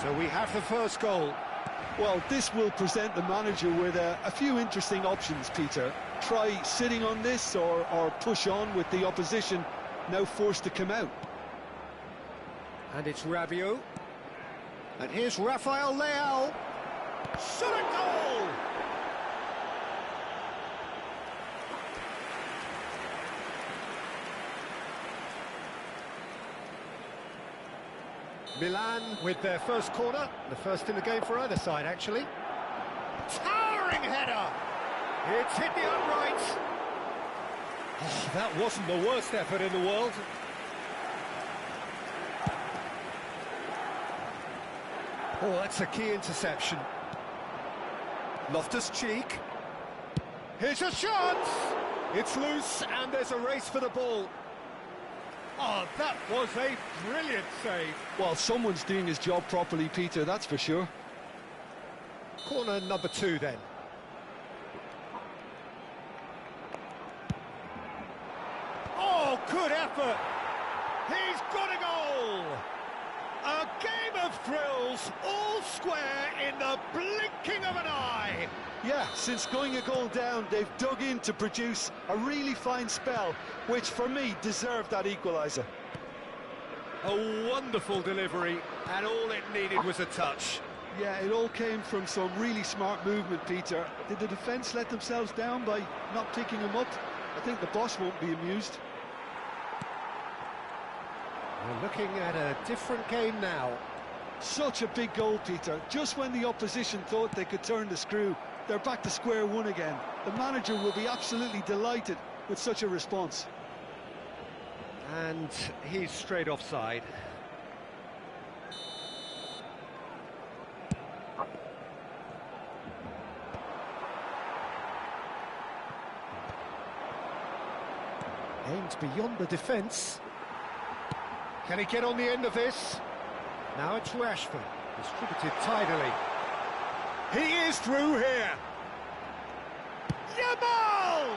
So we have the first goal. Well, this will present the manager with a few interesting options, Peter. Try sitting on this or push on with the opposition now forced to come out. And it's Rabiot. And here's Rafael Leao. Shot a goal! Milan with their first corner, the first in the game for either side, actually. Towering header! It's hit the uprights. Oh, that wasn't the worst effort in the world. Oh, that's a key interception. Loftus-Cheek. Here's a shot! It's loose, and there's a race for the ball. Oh, that was a brilliant save. Well, someone's doing his job properly, Peter, that's for sure. Corner number 2, then. Oh, good effort! He's got a goal! A game of thrills, all square in the blinking of an eye. Yeah, since going a goal down, they've dug in to produce a really fine spell, which for me deserved that equaliser. A wonderful delivery, and all it needed was a touch. Yeah, it all came from some really smart movement, Peter. Did the defence let themselves down by not picking him up? I think the boss won't be amused. We're looking at a different game now. Such a big goal, Peter. Just when the opposition thought they could turn the screw, they're back to square one again. The manager will be absolutely delighted with such a response. And he's straight offside. Aimed beyond the defence. Can he get on the end of this? Now it's Rashford, distributed tidily. He is through here. Yamal!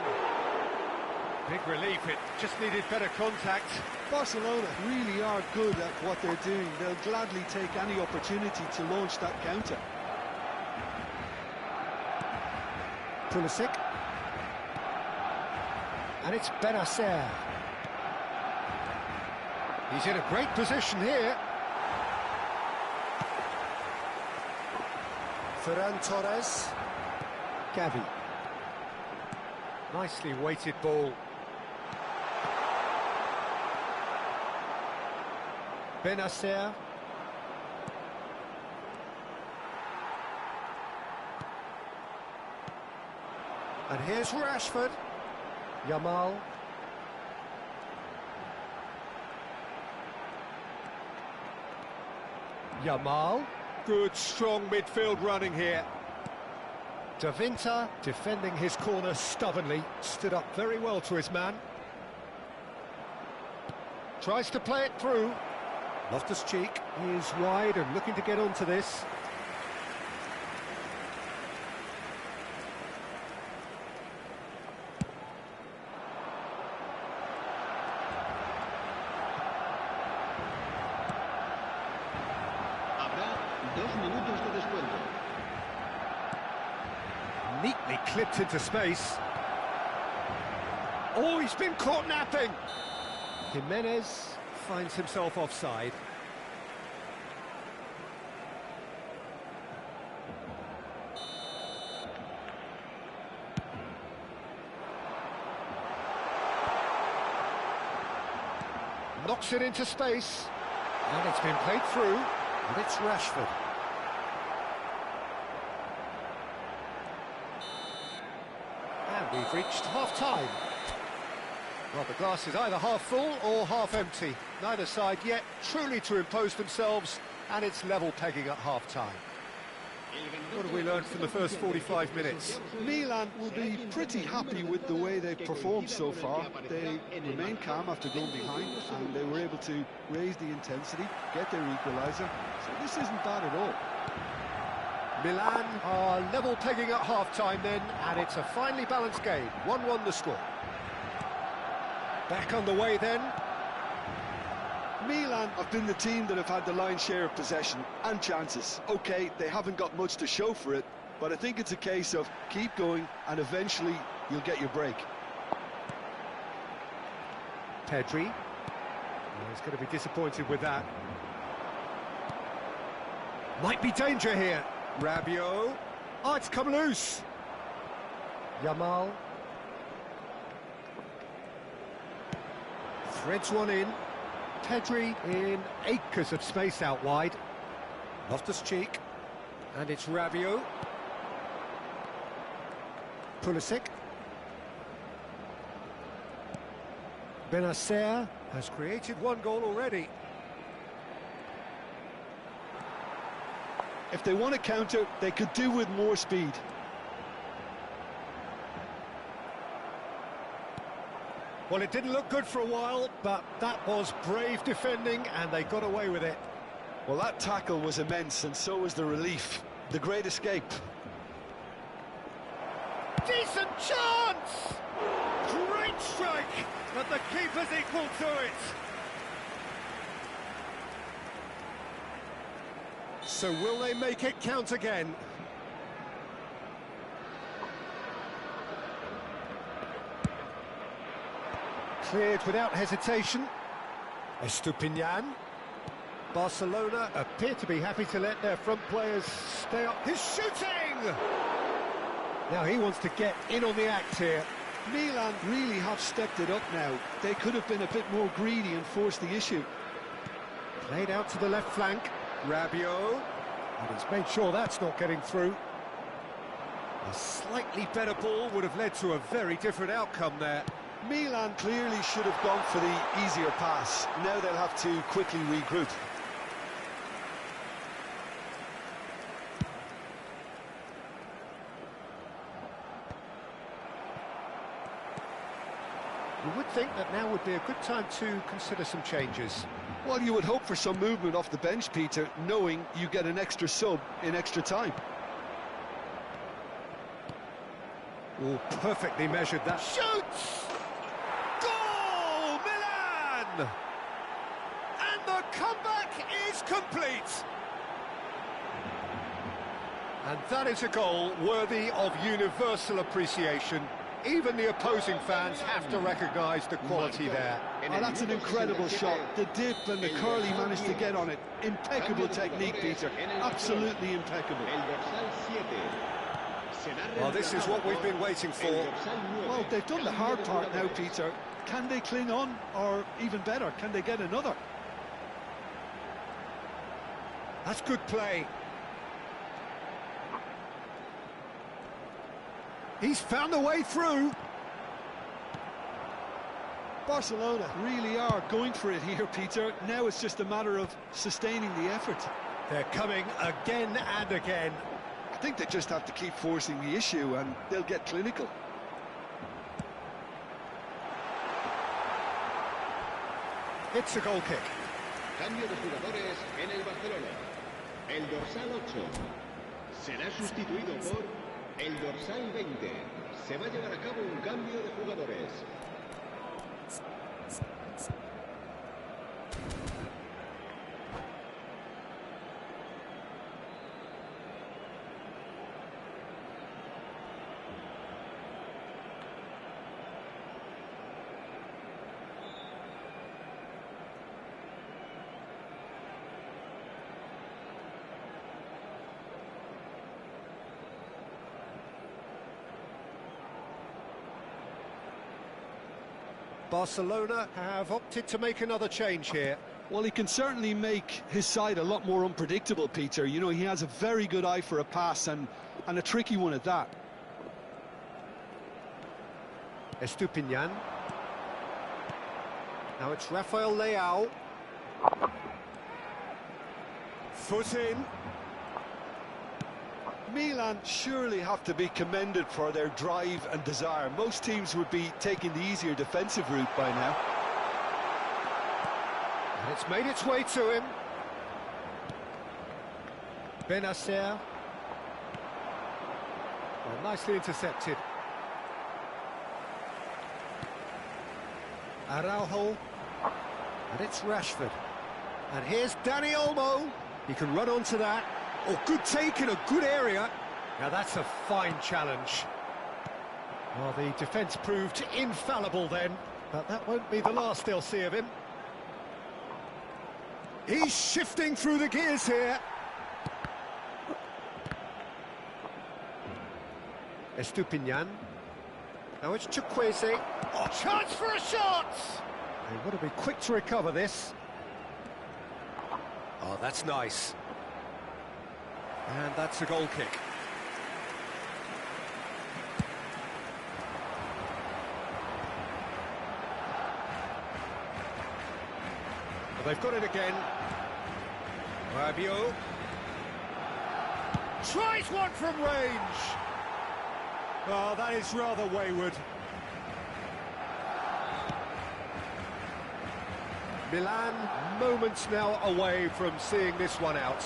Big relief, it just needed better contact. Barcelona really are good at what they're doing. They'll gladly take any opportunity to launch that counter. Pulisic. And it's Benacer. He's in a great position here. Ferran Torres. Gavi. Nicely weighted ball. Benacer. And here's Rashford. Yamal. Yamal. Good, strong midfield running here. De Winter defending his corner stubbornly. Stood up very well to his man. Tries to play it through. Loftus-Cheek is wide and looking to get onto this. Neatly clipped into space. Oh, he's been caught napping. Jimenez finds himself offside. Knocks it into space. And it's been played through. And it's Rashford. And we've reached half-time. Well, the glass is either half full or half empty. Neither side yet truly to impose themselves, and it's level pegging at half-time. What have we learned from the first 45 minutes? Milan will be pretty happy with the way they've performed so far. They remained calm after going behind, and they were able to raise the intensity, get their equaliser. So this isn't bad at all. Milan are level pegging at half-time then, and it's a finely balanced game. 1-1 the score. Back on the way then. Milan have been the team that have had the lion's share of possession and chances. OK, they haven't got much to show for it, but I think it's a case of keep going and eventually you'll get your break. Pedri. Oh, he's going to be disappointed with that. Might be danger here. Rabiot. Oh, it's come loose. Yamal. Threads one in. Pedri in acres of space out wide. Loftus-Cheek. And it's Rabiot. Pulisic. Benacer has created one goal already. If they want to counter, they could do with more speed. Well, it didn't look good for a while, but that was brave defending, and they got away with it. Well, that tackle was immense, and so was the relief. The great escape. Decent chance! Great strike, but the keeper's equal to it. So will they make it count again? Cleared without hesitation. Estupinian. Barcelona appear to be happy to let their front players stay up. He's shooting! Now he wants to get in on the act here. Milan really have stepped it up now. They could have been a bit more greedy and forced the issue. Played out to the left flank. Rabiot. And he's made sure that's not getting through. A slightly better ball would have led to a very different outcome there. Milan clearly should have gone for the easier pass. Now they'll have to quickly regroup. You would think that now would be a good time to consider some changes. Well, you would hope for some movement off the bench, Peter, knowing you get an extra sub in extra time. Oh, perfectly measured that. Shoots! Goal! Milan! And the comeback is complete! And that is a goal worthy of universal appreciation. Even the opposing fans have to recognise the quality there. Oh, that's an incredible shot. The dip and the curl he managed to get on it. Impeccable technique, Peter. Absolutely impeccable. Well, this is what we've been waiting for. Well, they've done the hard part now, Peter. Can they cling on? Or even better, can they get another? That's good play. He's found the way through. Barcelona really are going for it here, Peter. Now it's just a matter of sustaining the effort. They're coming again and again. I think they just have to keep forcing the issue and they'll get clinical. It's a goal kick. Cambio de jugadores en el Barcelona. El dorsal 8 será sustituido por el dorsal 20. Se va a llevar a cabo un cambio de jugadores. Barcelona have opted to make another change here. Well, he can certainly make his side a lot more unpredictable, Peter. You know, he has a very good eye for a pass and a tricky one at that. Estupinian. Now it's Rafael Leao. Foot in. Milan surely have to be commended for their drive and desire. Most teams would be taking the easier defensive route by now. And it's made its way to him. Benacer. Well, nicely intercepted. Araujo. And it's Rashford. And here's Dani Olmo. He can run onto that. Oh, good take in a good area. Now that's a fine challenge. Well, the defence proved infallible then, but that won't be the last they'll see of him. He's shifting through the gears here. Estupinian. Now it's Chukwueze. Oh, chance for a shot! They want to be quick to recover this. Oh, that's nice. And that's a goal kick. Well, they've got it again. Rabiot. Tries one from range. Oh, that is rather wayward. Milan moments now away from seeing this one out.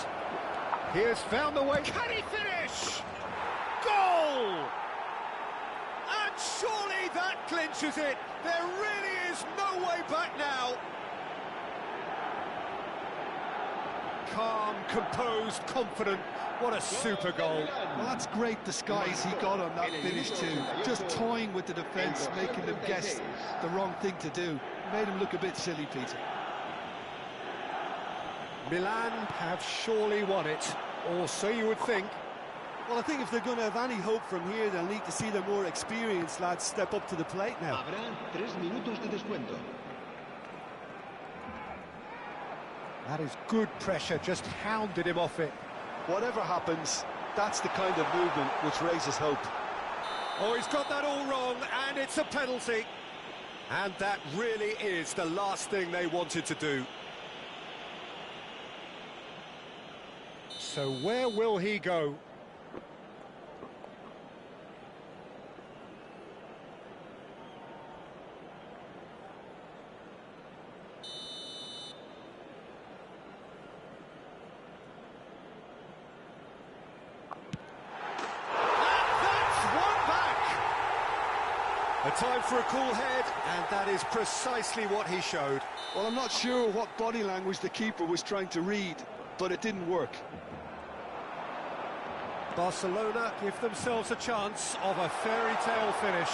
He has found the way. Can he finish? Goal! And surely that clinches it. There really is no way back now. Calm, composed, confident. What a super goal. Well, that's great disguise he got on that finish too. Just toying with the defence, making them guess the wrong thing to do. Made him look a bit silly, Peter. Milan have surely won it, or so you would think. Well, I think if they're going to have any hope from here, they'll need to see the more experienced lads step up to the plate now. Habrá 3 minutos de descuento. That is good pressure, just hounded him off it. Whatever happens, that's the kind of movement which raises hope. Oh, he's got that all wrong, and it's a penalty. And that really is the last thing they wanted to do. So where will he go? A time for a cool head, and that is precisely what he showed. Well, I'm not sure what body language the keeper was trying to read, but it didn't work. Barcelona give themselves a chance of a fairy tale finish.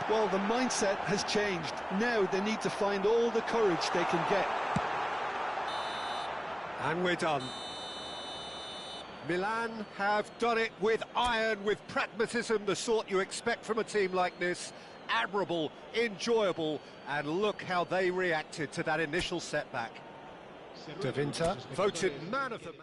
Well, the mindset has changed. Now they need to find all the courage they can get. And we're done. Milan have done it with iron, with pragmatism, the sort you expect from a team like this. Admirable, enjoyable, and look how they reacted to that initial setback. De Winter, voted man of the match.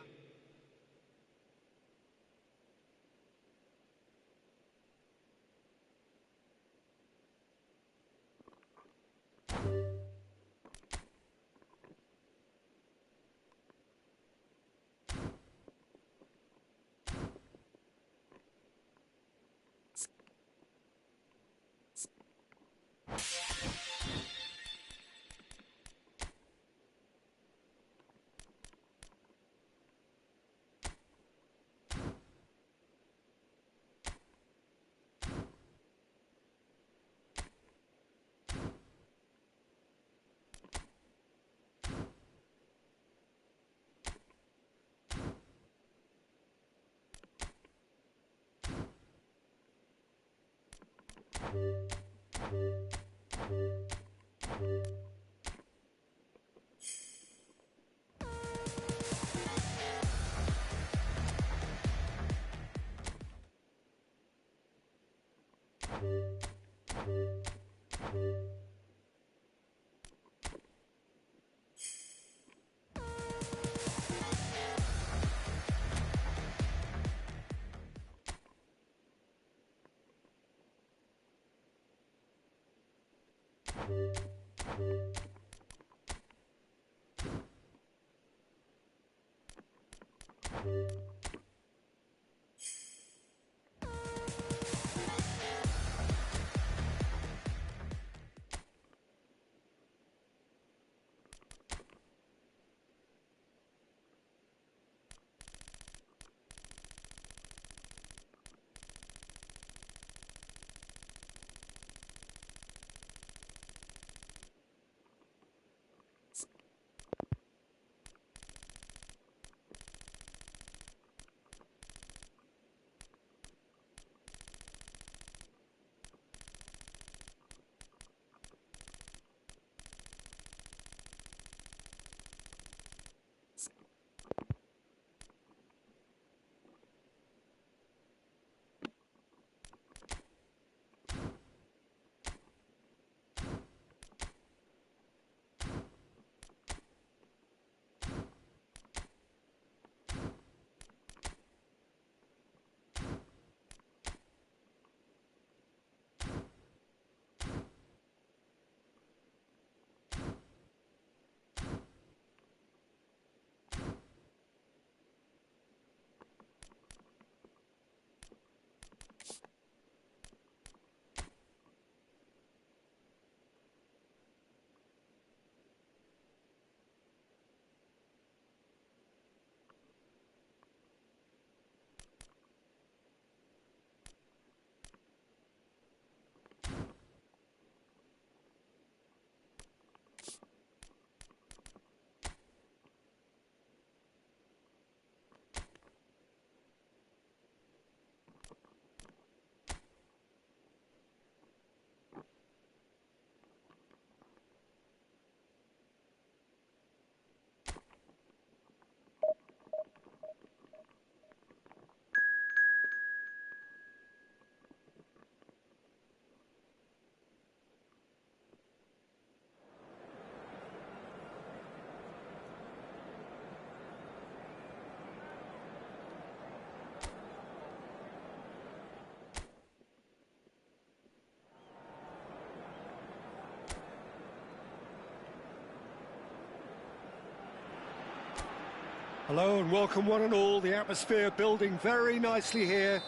Hello and welcome one and all. The atmosphere building very nicely here.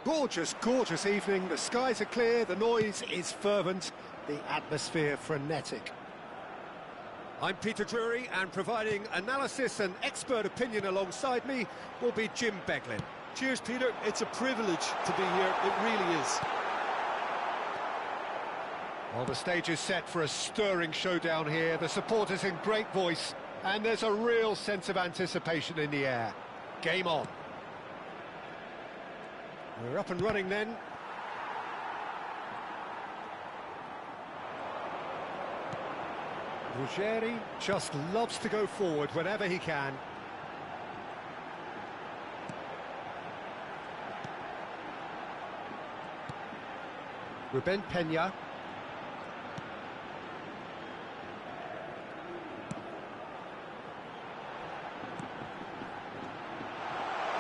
Gorgeous, gorgeous evening. The skies are clear, the noise is fervent, the atmosphere frenetic. I'm Peter Drury, and providing analysis and expert opinion alongside me will be Jim Beglin. Cheers, Peter. It's a privilege to be here. It really is. Well, the stage is set for a stirring showdown here. The supporters in great voice, and there's a real sense of anticipation in the air. Game on. We're up and running then. Ruggeri just loves to go forward whenever he can. Ruben Peña.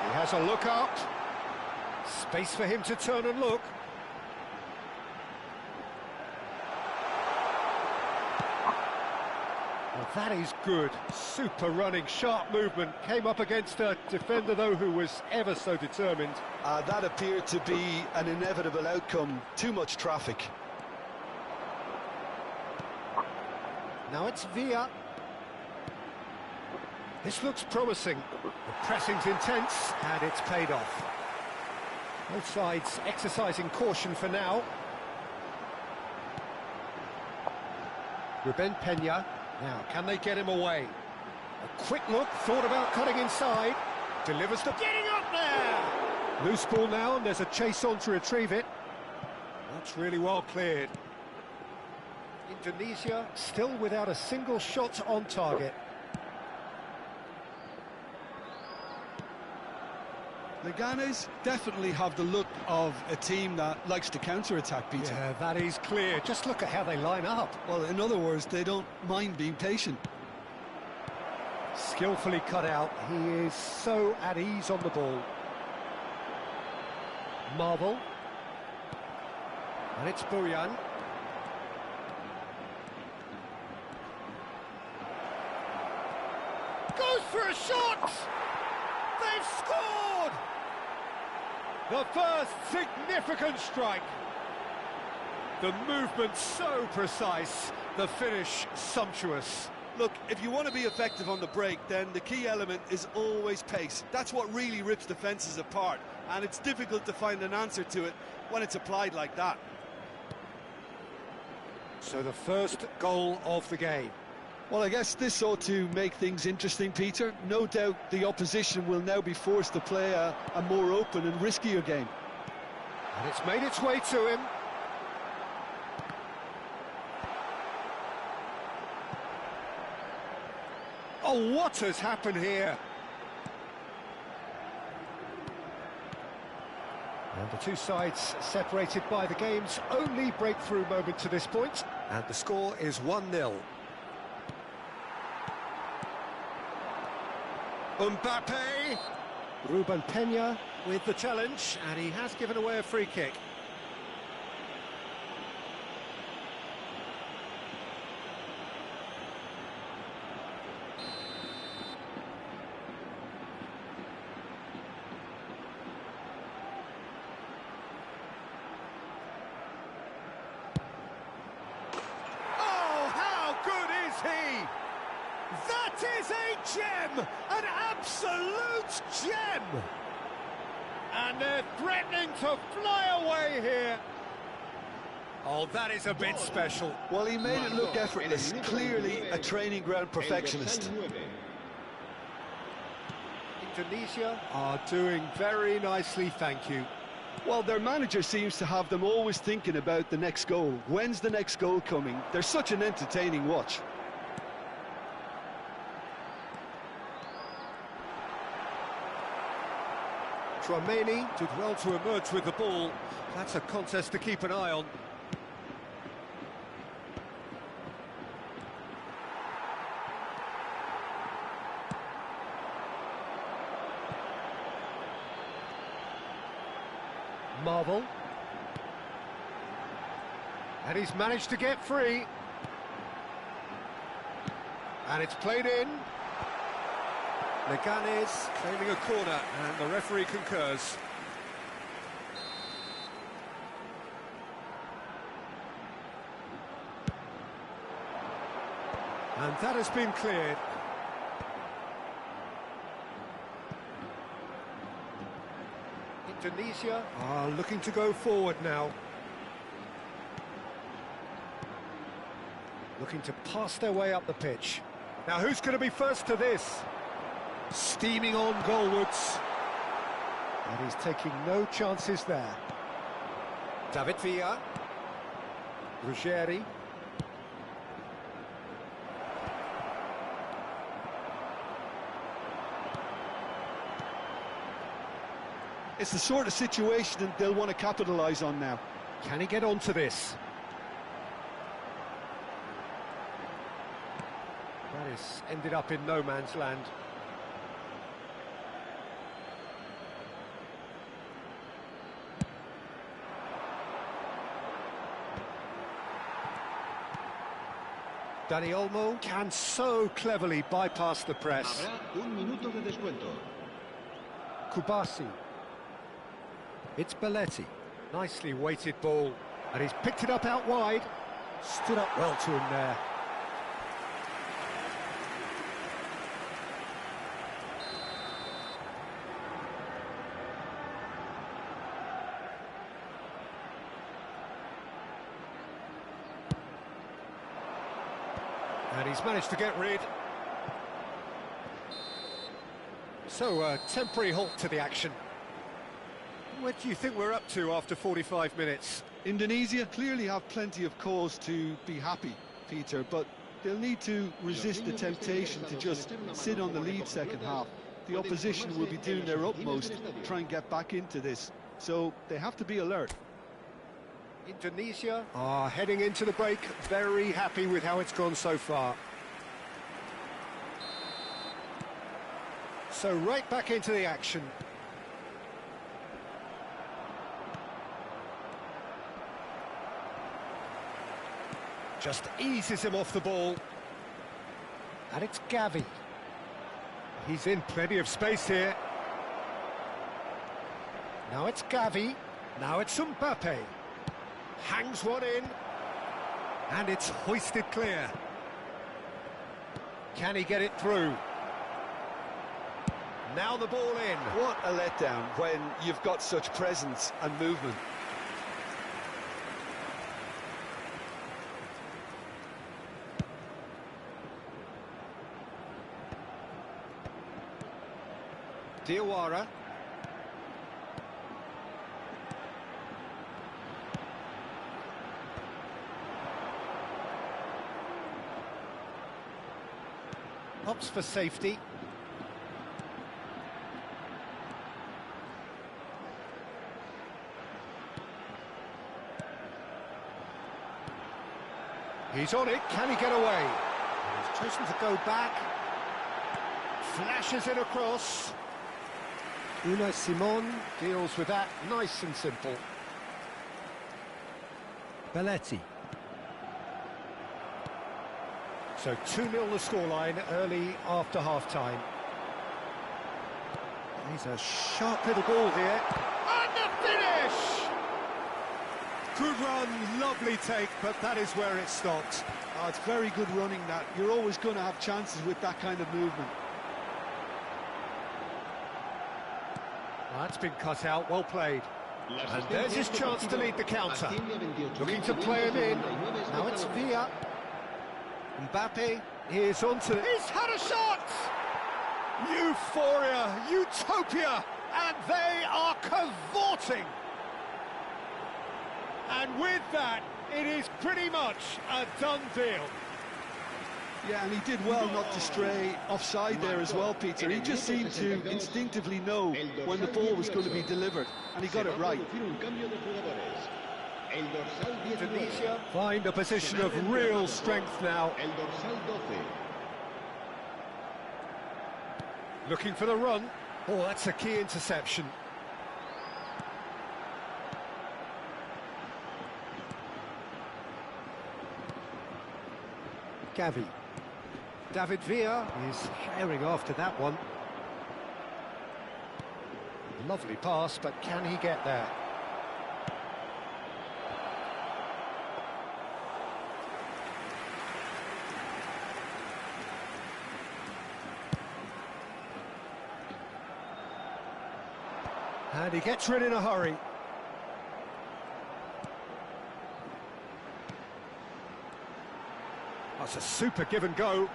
He has a look up. Space for him to turn and look. Well, that is good. Super running, sharp movement. Came up against a defender, though, who was ever so determined. That appeared to be an inevitable outcome. Too much traffic. Now it's Villa. This looks promising. The pressing's intense, and it's paid off. Both sides exercising caution for now. Ruben Peña. Now, can they get him away? A quick look, thought about cutting inside. Delivers the... Getting up there! Loose ball now, and there's a chase on to retrieve it. That's really well cleared. Indonesia still without a single shot on target. The Ghanas definitely have the look of a team that likes to counter-attack, Peter. Yeah, that is clear. Just look at how they line up. Well, in other words, they don't mind being patient. Skillfully cut out. He is so at ease on the ball. Marvel. And it's Boyan. Goes for a shot! They've scored! The first significant strike. The movement so precise, the finish sumptuous. Look, if you want to be effective on the break, then the key element is always pace. That's what really rips defences apart, and it's difficult to find an answer to it when it's applied like that. So the first goal of the game. Well, I guess this ought to make things interesting, Peter. No doubt the opposition will now be forced to play a more open and riskier game. And it's made its way to him. Oh, what has happened here? And the two sides separated by the game's only breakthrough moment to this point. And the score is 1-0. Mbappe. Ruben Peña with the challenge, and he has given away a free kick. Oh, how good is he? That is a gem! An absolute gem! And they're threatening to fly away here. Oh, that is a bit special. Well, he made it look effortless. Clearly a training ground perfectionist. Indonesia are doing very nicely, thank you. Well, their manager seems to have them always thinking about the next goal. When's the next goal coming? They're such an entertaining watch. Trameni did well to emerge with the ball. That's a contest to keep an eye on. Marvel. And he's managed to get free. And it's played in. Leganes claiming a corner, and the referee concurs. And that has been cleared. Indonesia are looking to go forward now. Looking to pass their way up the pitch. Now who's going to be first to this? Steaming on goalwards. And he's taking no chances there. David Villa. Ruggeri. It's the sort of situation that they'll want to capitalise on now. Can he get onto this? That has ended up in no man's land. Dani Olmo can so cleverly bypass the press. Habrá un minuto de descuento. Kubasi. It's Belletti. Nicely weighted ball. And he's picked it up out wide. Stood up well to him there. And he's managed to get rid. So, a temporary halt to the action. What do you think we're up to after 45 minutes? Indonesia clearly have plenty of cause to be happy, Peter, but they'll need to resist the temptation to just sit on the lead second half. The opposition will be doing their utmost to try and get back into this, so they have to be alert. Indonesia are heading into the break, very happy with how it's gone so far. So right back into the action. Just eases him off the ball. And it's Gavi. He's in plenty of space here. Now it's Gavi. Now it's Mbappe. Hangs one in. And it's hoisted clear. Can he get it through? Now the ball in. What a letdown when you've got such presence and movement. Diawara. Opts for safety. He's on it, can he get away? He's chosen to go back. Flashes it across. Unai Simon deals with that nice and simple. Belletti. So 2-0 the scoreline early after half-time. He's a sharp little ball here. And the finish! Good run, lovely take, but that is where it stopped. Oh, it's very good running that. You're always going to have chances with that kind of movement. That's been cut out, well played. And there's his chance to lead the counter. Looking to play him in. Now it's Villa. Mbappe is onto... He's had a shot! Euphoria, utopia, and they are cavorting. And with that, it is pretty much a done deal. Yeah, and he did well not to stray offside there as well, Peter. He just seemed to instinctively know when the ball was going to be delivered, and he got it right. Indonesia find a position of real strength now. Looking for the run. Oh, that's a key interception. Gavi. David Villa is herring after that one. Lovely pass, but can he get there? And he gets rid in a hurry. That's a super give and go.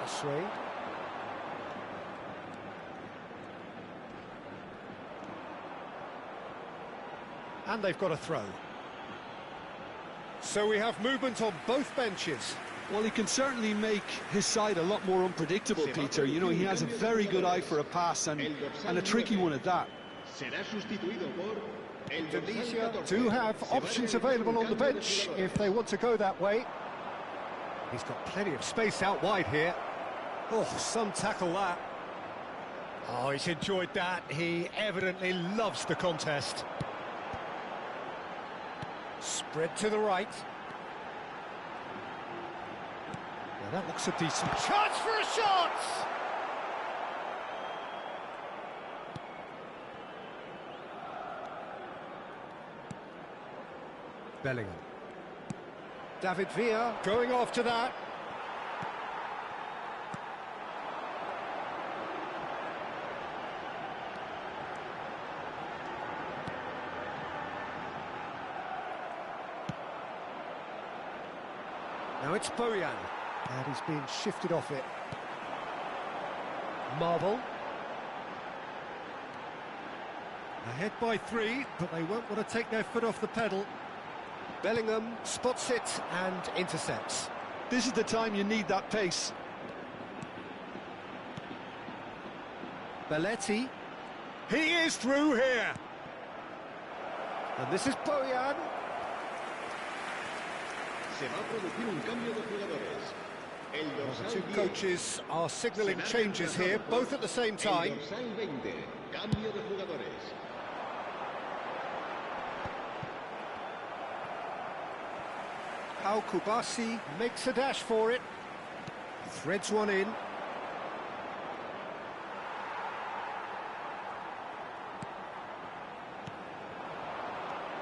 Swing. And they've got a throw. So we have movement on both benches. Well, he can certainly make his side a lot more unpredictable, Peter. You know, he has a very good eye for a pass and a tricky one at that. Indonesia do have options available on the bench if they want to go that way. He's got plenty of space out wide here. Oh, some tackle that. Oh, he's enjoyed that. He evidently loves the contest. Spread to the right. Now that looks a decent chance for a shot! Bellingham. David Villa going after that. Now it's Bojan, and he's being shifted off it. Marvel. Ahead by 3, but they won't want to take their foot off the pedal. Bellingham spots it and intercepts. This is the time you need that pace. Belletti. He is through here. And this is Bojan. The two coaches are signalling changes here, both at the same time. Al Kubasi makes a dash for it. Threads one in.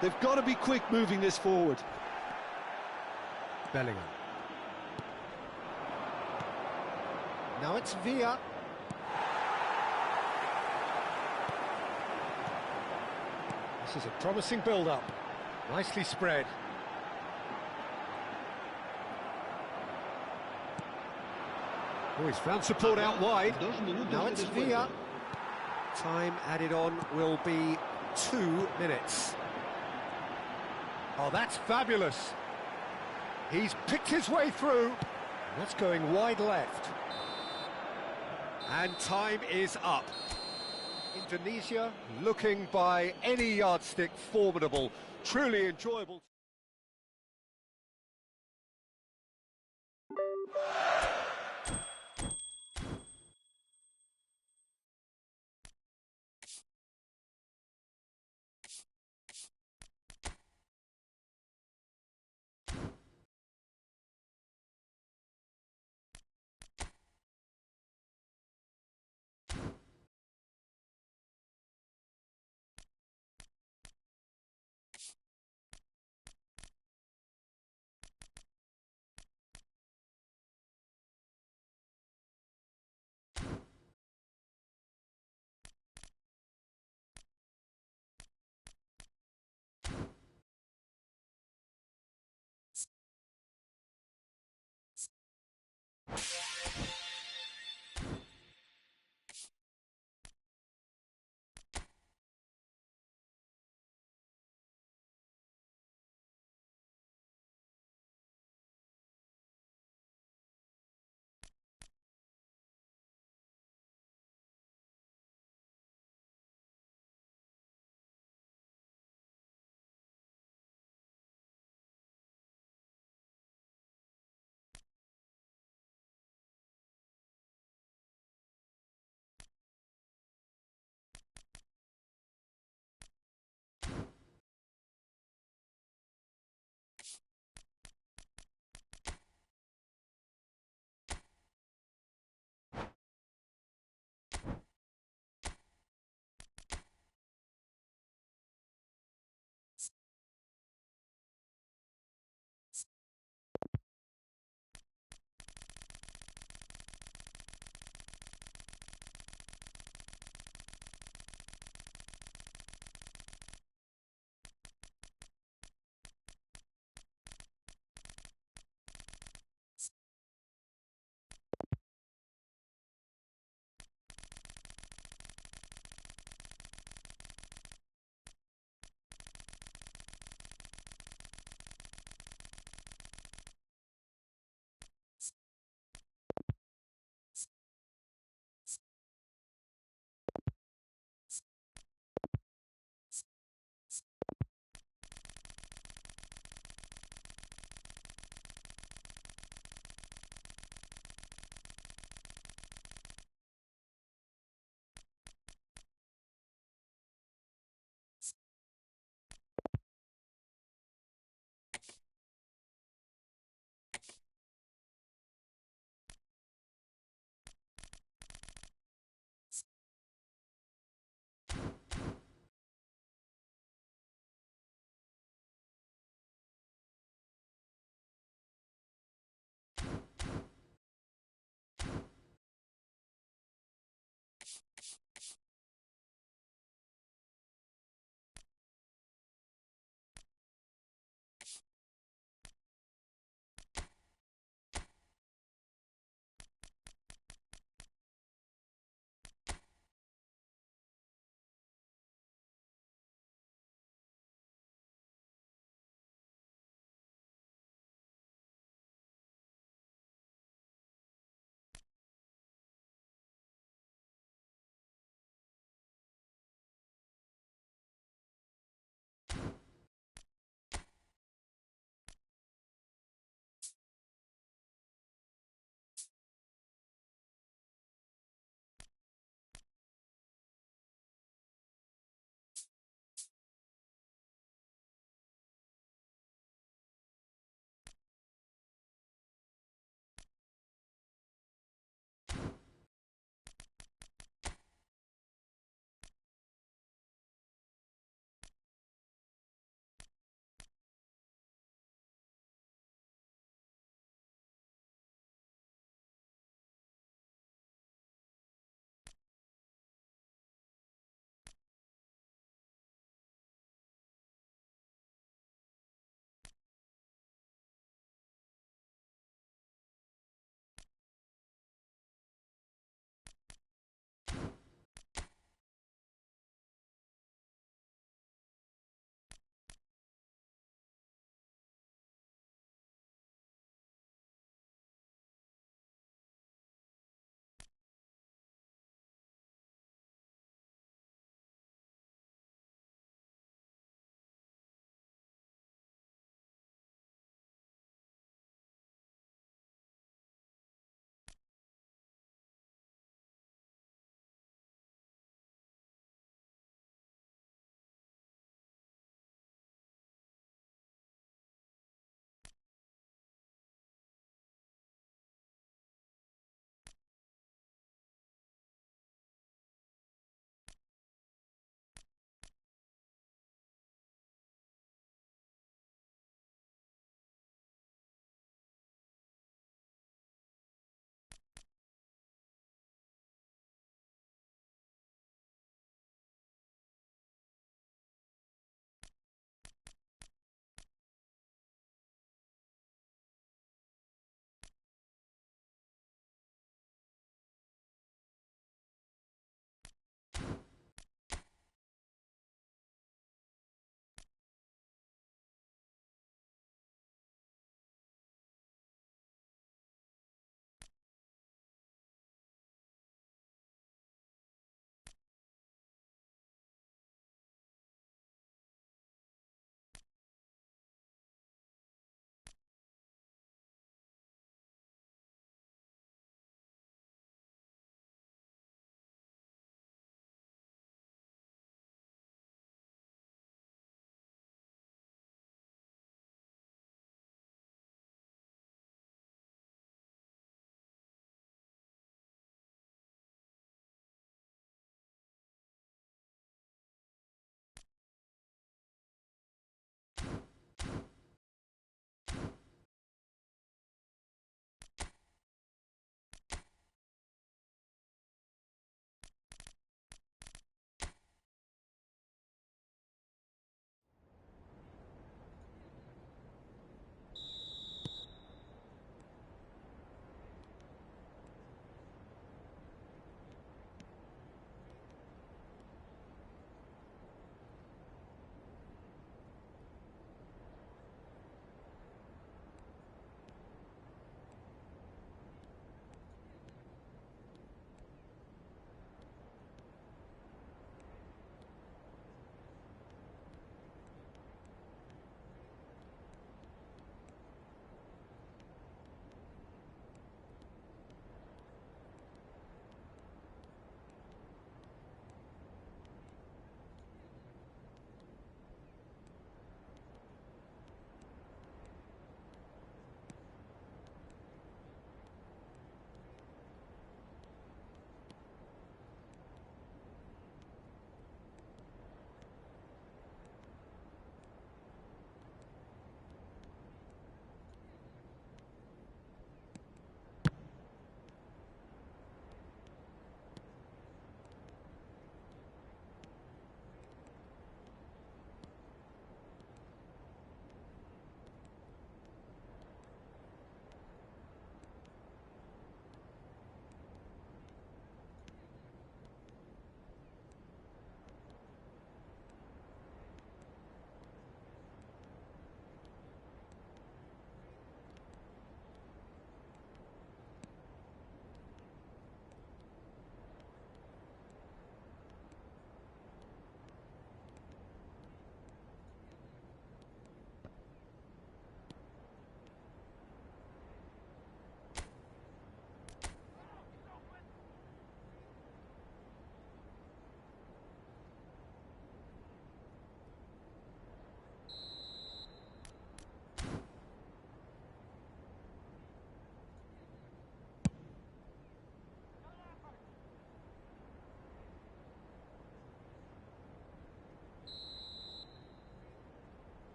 They've got to be quick moving this forward. Bellingham. Now it's Villa. This is a promising build-up. Nicely spread. Oh, he's found support out wide. Now it's Villa. Time added on will be 2 minutes. Oh, that's fabulous. He's picked his way through. That's going wide left. And time is up. Indonesia looking by any yardstick formidable. Truly enjoyable.